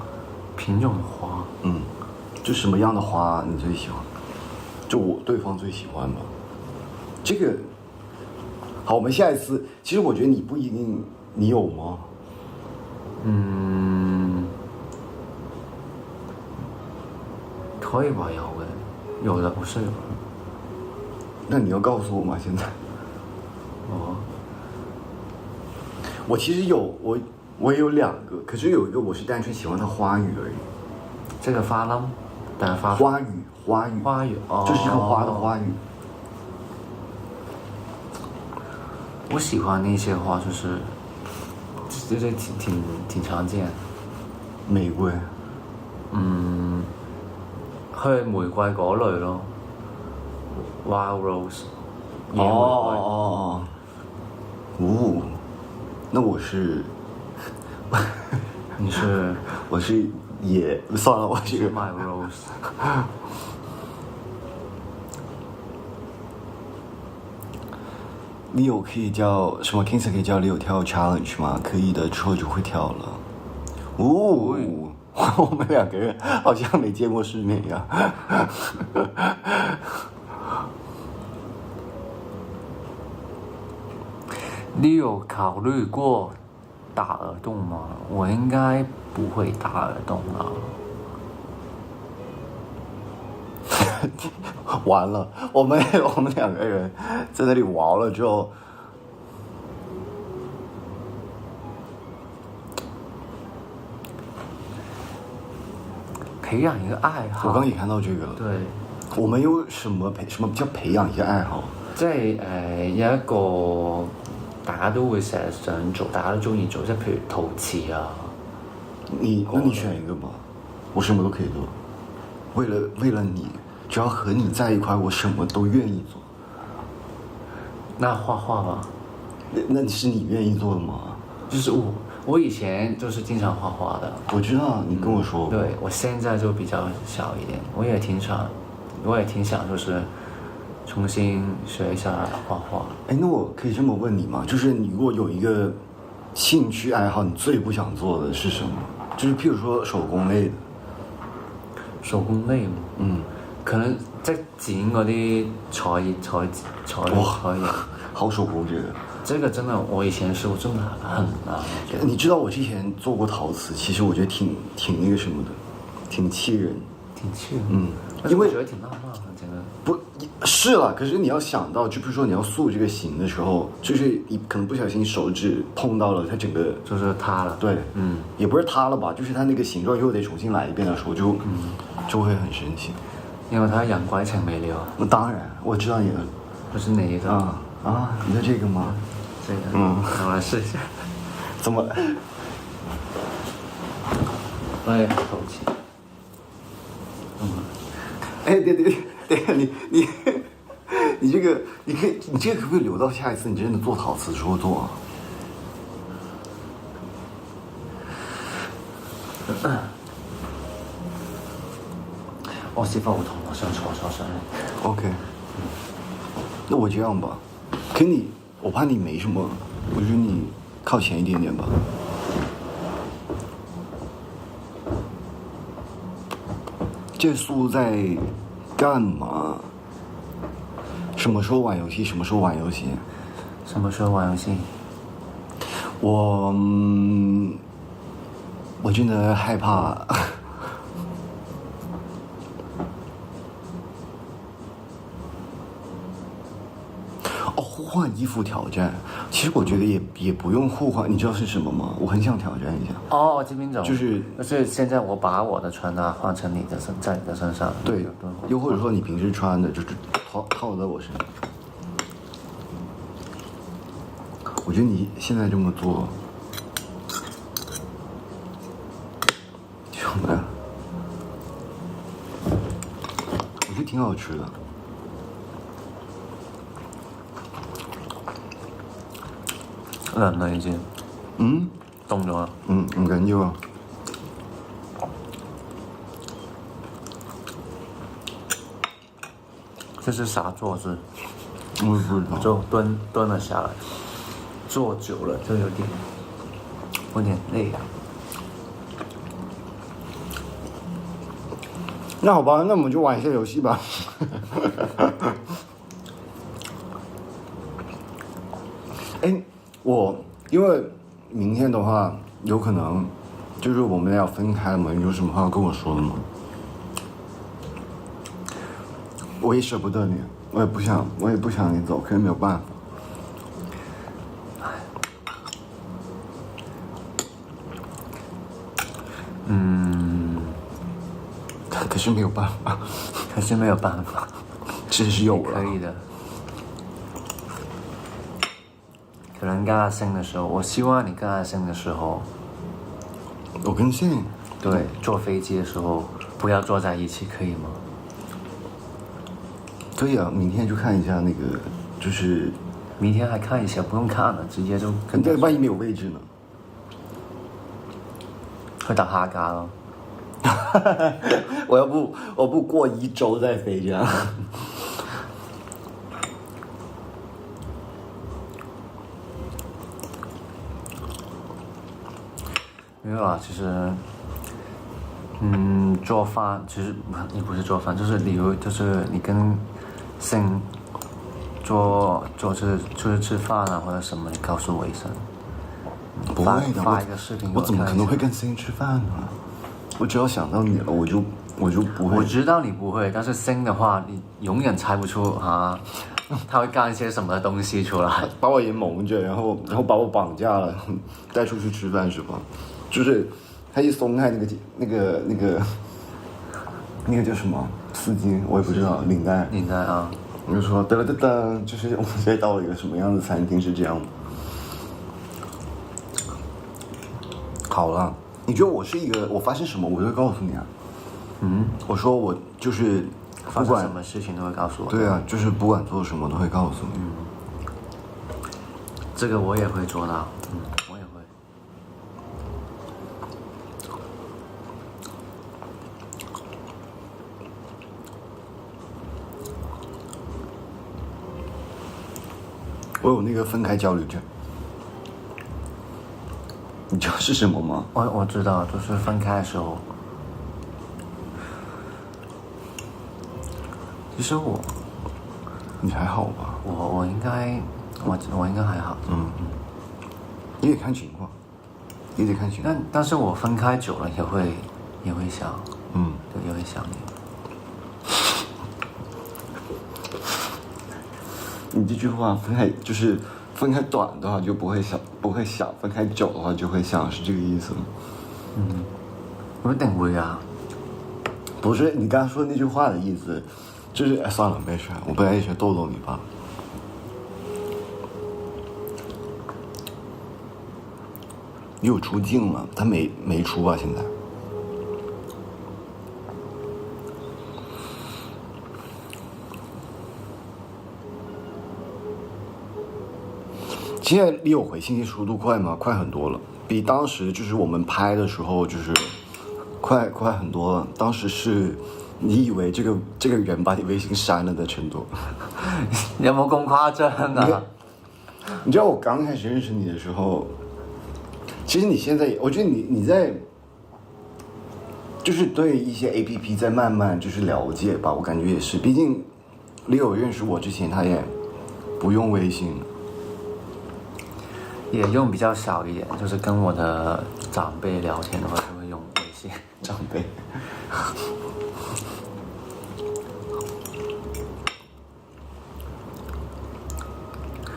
品种的花。就什么样的花你最喜欢？就对方最喜欢吧。这个好，我们下一次。其实我觉得你不一定，你有吗？可以吧，有的，我是有的。那你要告诉我吗？现在？我其实有，我也有2个，可是有一个我是单纯喜欢它花语而已。这个花呢？花语，就是这个花的花语。我喜歡呢些花，就是挺常見。玫瑰。佢係玫瑰嗰類咯 ，wild rose。哦，那我是，你是？我是也算了，我是 my rose。Leo 可以叫什么 ？Kingston 可以叫 Leo 跳 challenge 吗？可以的，之后就会跳了。我们2个人好像没见过世面一样。Leo 考慮過打耳洞嗎？我應該不會打耳洞啊。完了，我们2个人在那里玩了之后，培養一個愛好。我剛也看到這個了。對，我們有什麼叫培養一個愛好？即係有一個大家都會成日想做，大家都中意做，即係譬如陶瓷啊。那你選一個吧，我什麼都可以做。為了你，只要和你在一塊，我什麼都願意做。那畫畫吧。那是你願意做的嗎？就是我以前就是經常畫畫的。我知道，你跟我說過。對，我現在就比較少一點，我也挺想我也挺想就是重新学一下画画。哎，那我可以这么问你吗？就是你如果有一个兴趣爱好，你最不想做的是什么？就是譬如说手工类的。手工類，可能即係剪嗰啲彩嘢，好手工这个真的，我以前是我真的很难。你知道我之前做过陶瓷，其实我觉得挺那个什么的，挺气人。挺气人。因为我觉得挺浪漫的，真的。不是了，可是你要想到，就比如说你要塑这个形的时候，就是你可能不小心手指碰到了，它整个就是塌了。对，也不是塌了吧，就是它那个形状又得重新来一遍的时候，就会很生气。因为它人鬼情未了。那当然，我知道你的。不是你的你的这个吗？这个，我来试一下。怎么？哎，好气。哎，对，你这个，你这个可不可以留到下一次你真的做陶瓷的时候做啊？我屎忽好痛，我想坐上嚟。OK，那我这样吧，我怕你没什么，我觉得你靠前一点点吧。这素在干嘛？什么时候玩游戏？什么时候玩游戏？什么时候玩游戏？我真的害怕。互换衣服挑战，其实我觉得也不用互换，你知道是什么吗？我很想挑战一下。哦，这边就是现在我把我的穿搭换成在你的身上。对，又或者说你平时穿的就是套在我身上。我觉得你现在这么做，什么呀？我觉得挺好吃的。冷了已经。冻咗啦。唔緊要啊。这是啥坐姿？我也不知道。就蹲了下来，坐久了就有点累啊。那好吧，那我们就玩一下游戏吧。哎，因为明天的话，有可能就是我们俩要分开了嘛，你有什么话要跟我说的吗？我也舍不得你，我也不想你走，可是没有办法。可是没有办法，真是有了。可以的。可能跟阿星的时候，我希望你跟阿星的时候，我跟信，对，坐飞机的时候不要坐在一起，可以吗？可以啊，明天就看一下那个，就是明天还看一下，不用看了，直接就跟。对，万一没有位置呢？会打哈嘎咯。我不过1周再飞这样。没有啊，其实，做饭其实也不是做饭，就是例如就是你跟星就是吃饭啊或者什么，你告诉我一声。不会的，发一个视频我怎么可能会跟星吃饭呢？我只要想到你了，我就不会。我知道你不会，但是星的话，你永远猜不出啊，他会干一些什么东西出来，把我也蒙着，然后把我绑架了，带出去吃饭是吧？就是他一松开那个叫什么丝巾，我也不知道，领带啊。我就说噔噔噔，就是我们现在到了一个什么样的餐厅是这样的。好了，你觉得我是一个，我发生什么我就会告诉你啊。我说我就是发生什么事情都会告诉我。对啊，就是不管做什么都会告诉你。这个我也会做到。我也会。我有那个分开焦虑症。你知道是什么吗？我知道，就是分开的时候，其实你还好吧？我应该还好。你得看情况，你得看情况。但是我分开久了也会想，对，也会想你。你这句话分开短的话就不会想，分开久的话就会想，是这个意思吗？我一定會啊。不是，你刚才说的那句话的意思，就是算了，没事，我本来也想逗逗你吧。你有出镜吗？他没出吧？现在。现在你有回信息速度快吗？快很多了，比当时就是我们拍的时候就是快很多了。当时是你以为这个人把你微信删了的程度。有冇咁誇張啊？你知道我刚开始认识你的时候，其实你现在，我觉得你在就是对一些 APP 在慢慢就是了解吧，我感觉也是。毕竟Leo认识我之前，他也不用微信。也用比较少一点，就是跟我的长辈聊天的话，就会用微信。长辈。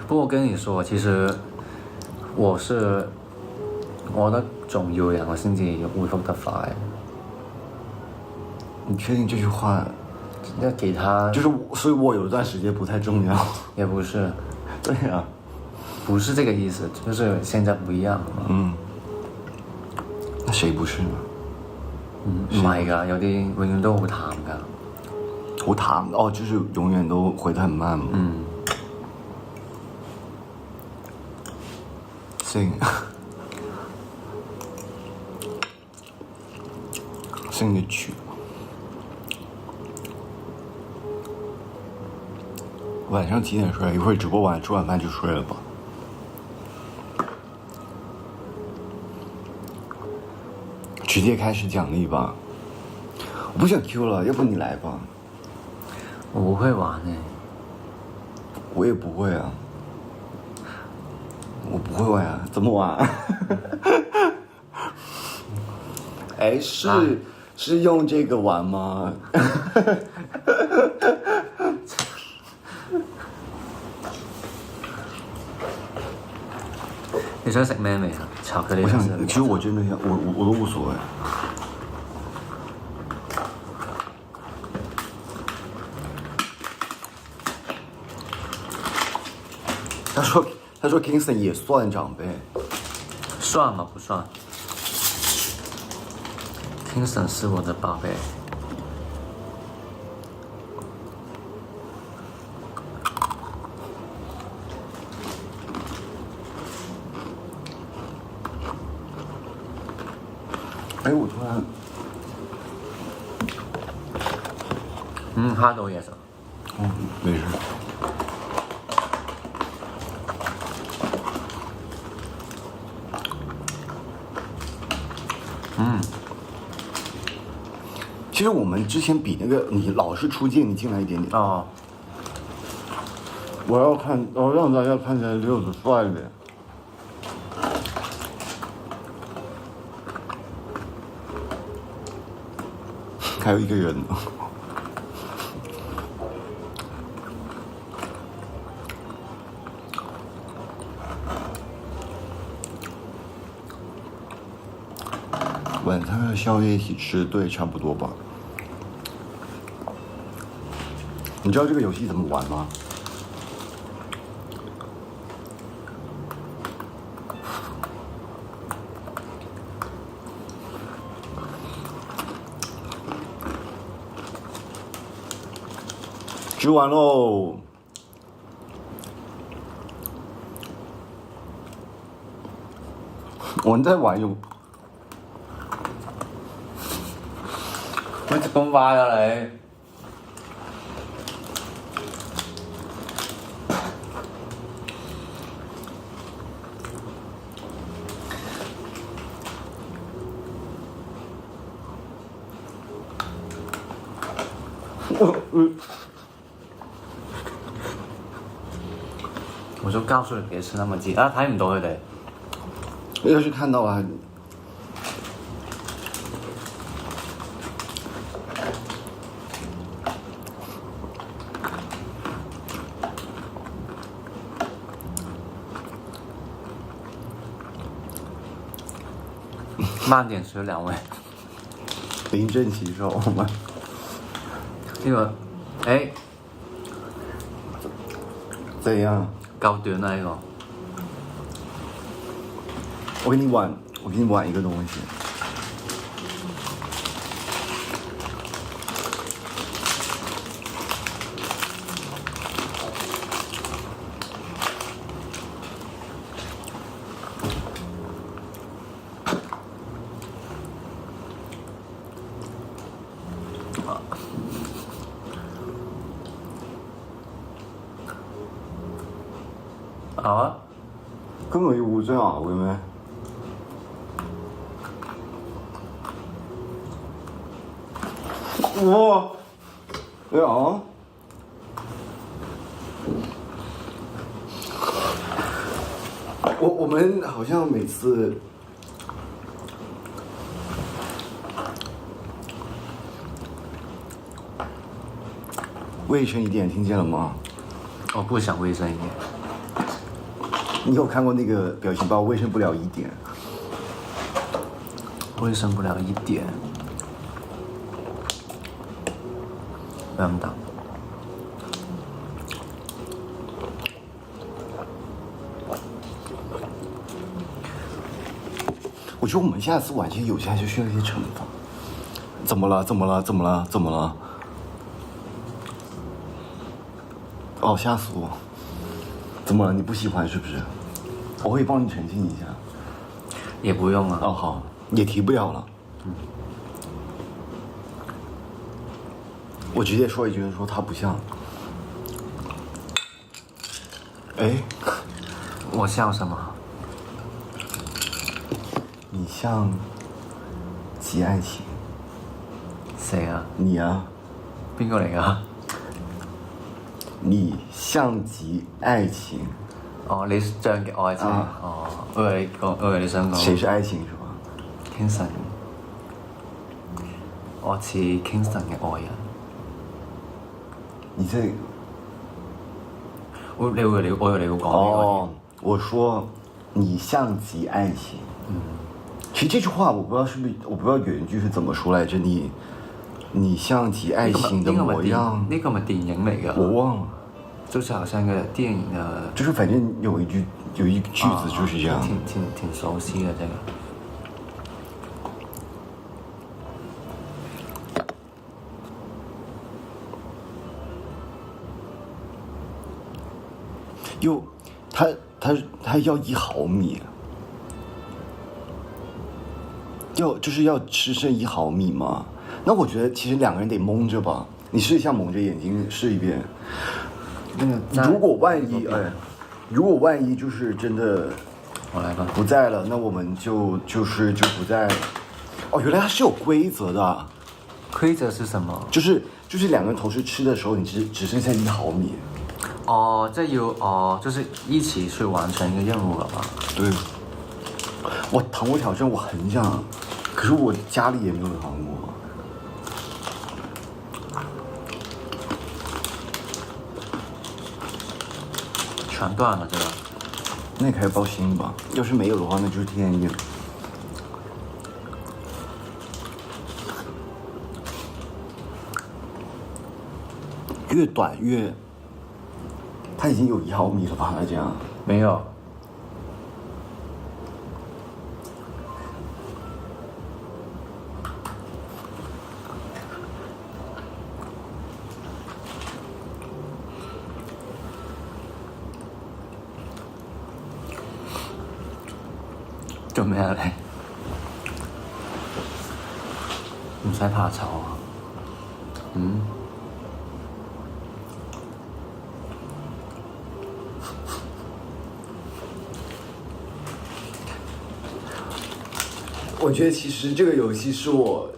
不過我跟你說，其實我覺得重要人我先至回覆得快。你確定這句話？那給他就是，所以我有一段時間不太重要。也不是。對啊。不是這個意思，就是現在不一樣了嘛。那誰不是呢？唔係㗎，有啲永遠都好淡㗎。好淡哦，就是永遠都回得很慢嘛。信的曲。晚上几點睡？一會兒直播完吃晚飯就睡了吧。直接開始獎勵吧。我不想 Q 了，要不你來吧。我不會玩誒。我也不會啊。我不會玩啊，怎麼玩？哎，是用這個玩嗎？你想食咩味啊？巧克力。我想，其實我真的想，我都無所謂。他說 Kingston 也算長輩。算嗎？不算。Kingston 是我的寶貝。哎，我突然，蝦到嘢食。沒事。其實我們之前比那個，你老是出鏡，你進來一點點。哦。我要讓大家看起來Leo的帥臉。還有一個人呢。晚餐和宵夜一起吃，對，差不多吧。你知道這個遊戲怎麼玩嗎？吃完嘍。我們在玩遊。喂，食咁快啊你？我就告诉你別吃那麼急啊！睇唔到佢哋。要是看到了。慢點吃，兩位。臨陣起手嘛。呢個，誒，怎樣？夠短啦呢個。我給你碗一個東西。啊？根本就冇這樣嘅咩？哇！哎呀！我們好像每次衛生一點，聽見了嗎？我不想衛生一點。你有看過那個表情包？衛生不了一點。衛生不了一點。不要咁答。我覺得我們下次玩這些遊戲還是需要一些懲罰。怎麼了？怎麼了？怎麼了？怎麼了？哦，嚇死我！怎麼了？你不喜歡是不是？我可以幫你澄清一下。也不用啊。哦，好，也提不了了。我直接說一句，說他不像。哎，我像什麼？你像極愛情。誰啊？你啊。邊個嚟㗎？你像極愛情。哦，你像極愛情。哦，我以為你想講。誰是愛情是吧 ？Kingston， 我似 Kingston 嘅愛人。你這個，我以為你會講。哦，我說你像極愛情。其實這句話我不知道是不是，我不知道原句是怎麼說來着。你像極愛情的模樣。那個咪電影嚟㗎。我忘了。就是好像個電影的。就是反正有一句子就是這樣。挺熟悉的這個。又，他要1毫米，就是要吃剩1毫米嗎？那我覺得其實兩個人得蒙着吧。你試一下蒙着眼睛試一遍。如果萬一就是真的，我來吧，不在了，那我們就不在。哦，原來它是有規則的。規則是什麼？就是兩個人同時吃的時候，你只剩下1毫米。哦，這要就是一起去完成一個任務了吧？對。我糖果挑戰我很想，可是我家裡也沒有糖果。全斷了這個。那你開始報新吧。要是沒有的話，那就是天意。越短越，它已經有1毫米了吧？這樣沒有。做咩啊你？唔使怕醜啊。我覺得其實這個遊戲是我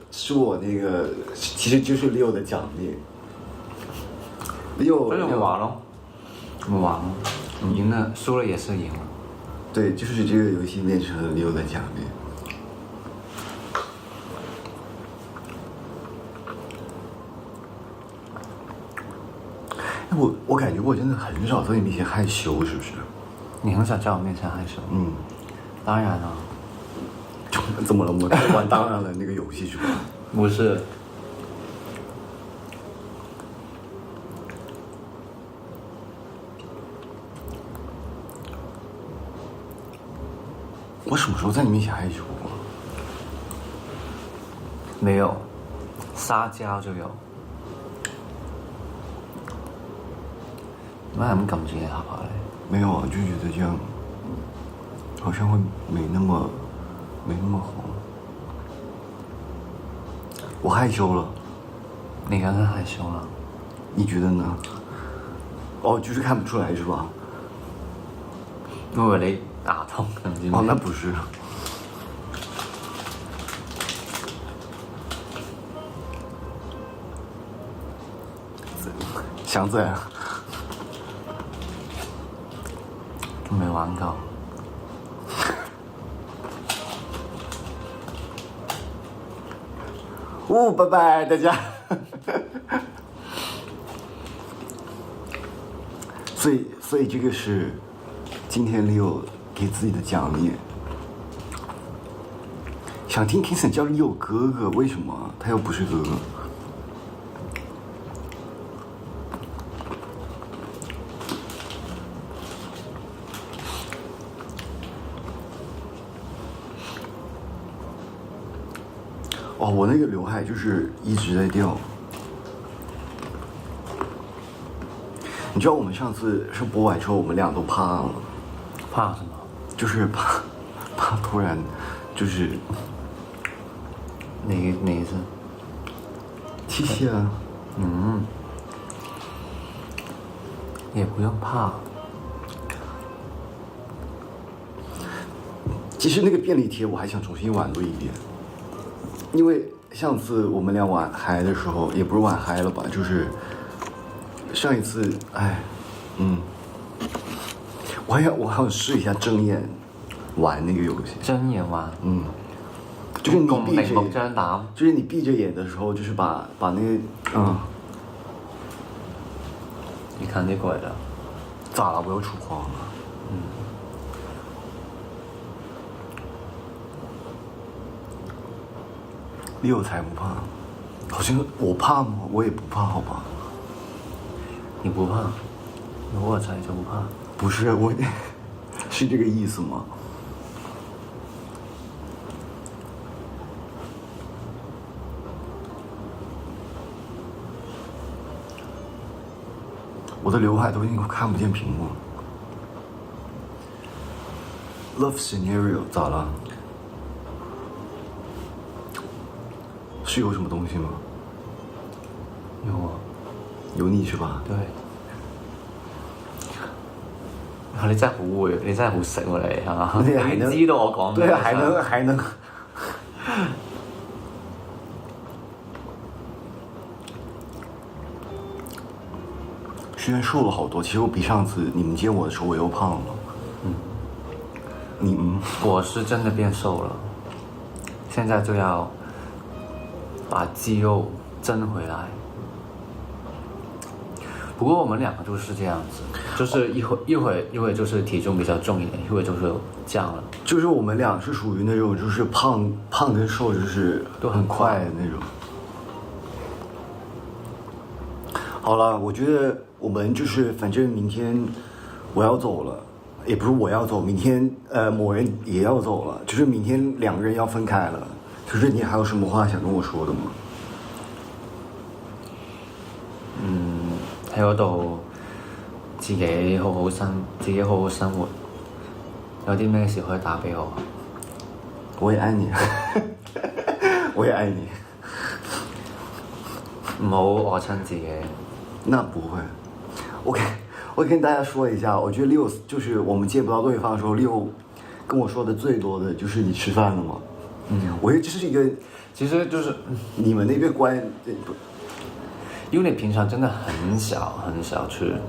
那個，其實就是Leo的獎勵。所以我们玩咯，我们玩咯，赢了输了也是赢了。对，就是这个游戏变成了Leo的奖励。我感觉我真的很少在你面前害羞，是不是？你很少在我面前害羞。当然了。怎么了？我们玩当然了那个游戏是吧？不是。我什么时候在你面前害羞过？没有，撒娇就有。我係咁撳住你下巴咧？没有啊，就觉得这样好像会没那么好。我害羞了。你刚刚害羞了。你觉得呢？哦，就是看不出来是吧？我以為你牙痛，唔知咩。哦，那不是。想怎样？沒玩夠。拜拜大家。所以这个是今天Leo给自己的奖励。想听 Kingston 叫Leo哥哥，为什么？他又不是哥哥。哦，我那个刘海就是一直在掉。你知道我们上次是播完之后，我们俩都怕了。怕什么？就是怕突然就是哪一次？器械啊。也不用怕。其实那个便利贴我还想重新玩过一遍，因为上次我们俩玩嗨的时候，也不是玩嗨了吧，就是上一次，我还想试一下睁眼玩那个游戏。睁眼玩？就是你闭着明目張膽，就是你闭着眼的时候，就是把那个你看这鬼了。咋了？我又出框了。Leo才不怕，好像我怕吗？我也不怕，好吧？你不怕？有我在就不怕。不是我，是这个意思吗？我的刘海都已经看不见屏幕了。Love scenario 咋了？是有什么东西吗？有啊。有你是吧？對。你真係好會，你真係好識喎你啊！你知道我講咩？對啊，還能。虽然瘦了好多，其实我比上次你们见我的时候我又胖了。我是真的变瘦了，现在就要把肌肉增回来。不过我们两个就是这样子，就是一会就是体重比较重一点，一会就是降了。就是我们俩是属于那种就是胖跟瘦就是都很快的那种。好了，我觉得我们就是反正明天我要走了，也不是我要走，明天某人也要走了，就是明天两个人要分开了。就是你还有什么话想跟我说的吗？喺嗰度自己好好生活，有啲咩事可以打俾我。我也愛你，我也愛你。唔好我親自己。那不會，我跟大家說一下，我覺得Leo就是我們見不到對方的時候，Leo跟我說的最多的就是你吃飯了嗎？我覺得這是一個，其實就是你們那邊關。因为你平常真的很少吃。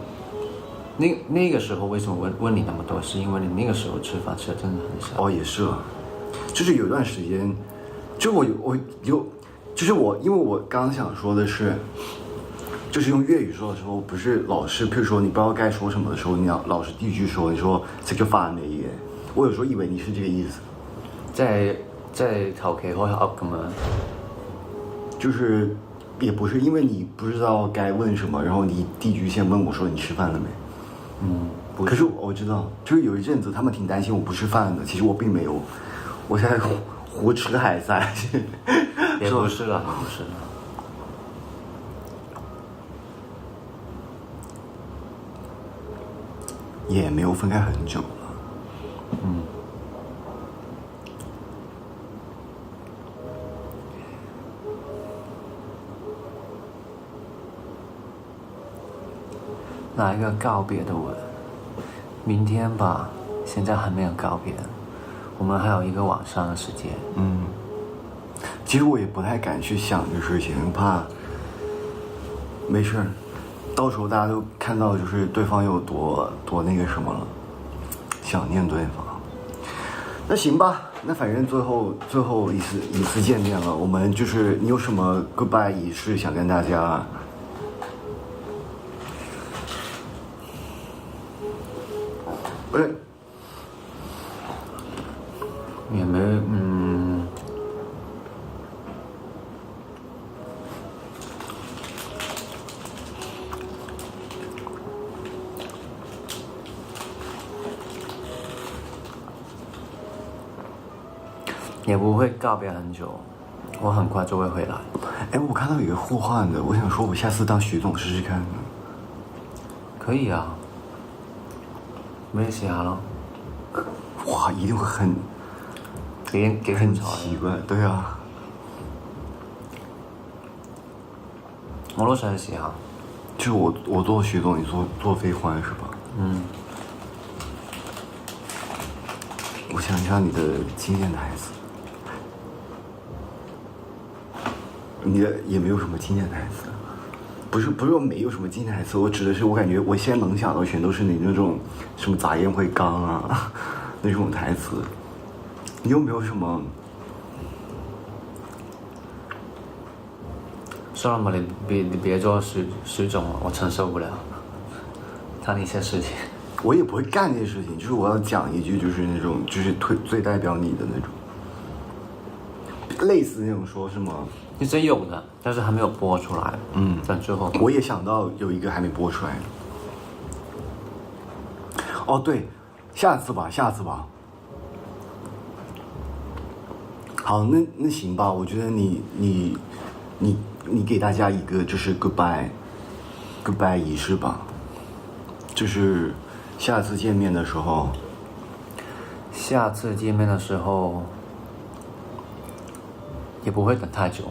那个时候为什么问你那么多？是因为你那个时候吃饭吃的真的很少。哦，也是了，就是有段时间，就我有，就是因为我刚刚想说的是，就是用粤语说的时候，不是老是，譬如说你不知道该说什么的时候，你要老是第一句说，你说食咗飯未嘅，我有时候以为你是这个意思，在求其開口咁樣。就是也不是因为你不知道该问什么，然后你第一句先问我说你吃饭了没？可是我知道，就是有一阵子他们挺担心我不吃饭的，其实我并没有，我现在胡吃海塞。也不是了，不是了。也没有分开很久了。哪一个告别的吻？明天吧，现在还没有告别，我们还有一个晚上的时间。其实我也不太敢去想这个事情，怕没事，到时候大家都看到就是对方有多那个什么了，想念对方。那行吧，那反正最后一次见面了，我们就是你有什么 goodbye 仪式想跟大家？也没也不会告别很久，我很快就会回来。哎，我看到有一个互换的，我想说我下次当徐总试试看。可以啊，没事下咯。哇，一定会很很奇怪，对啊。我都想試下。就我做徐总，你做飞欢是吧？我想一下你的经典台词。你的也没有什么经典台词，不是说没有什么经典台词，我指的是我感觉我现在能想到全都是你那种什么杂宴会刚啊那种台词。你有没有什么？算了吧，你别做徐总了，我承受不了他那些事情。我也不会干这些事情，就是我要讲一句，就是那种就是最代表你的那种，类似那种说是吗？其实有的，但是还没有播出来。但最后我也想到有一个还没播出来。哦，对，下次吧。好，那行吧，我觉得你给大家一个就是 goodbye 仪式吧，就是下次见面的时候也不会等太久。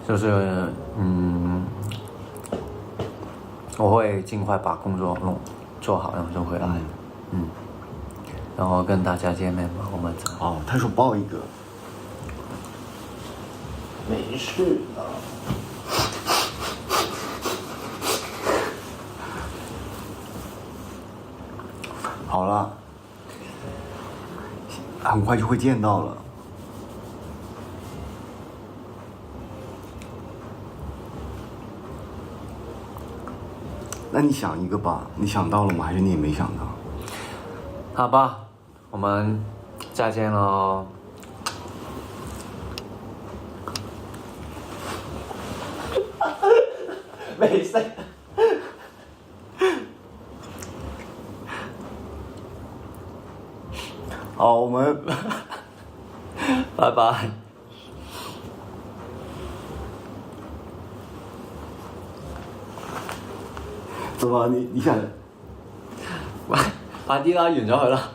就是我会尽快把工作做好，然后就回来。然后跟大家见面吧，我们走。哦，他说抱一个，没事的。好了，很快就会见到了。那你想一个吧，你想到了吗？还是你也没想到？好吧，我们再见喽。没事。好，我们拜拜。怎么？你想？快啲啦，完咗佢啦。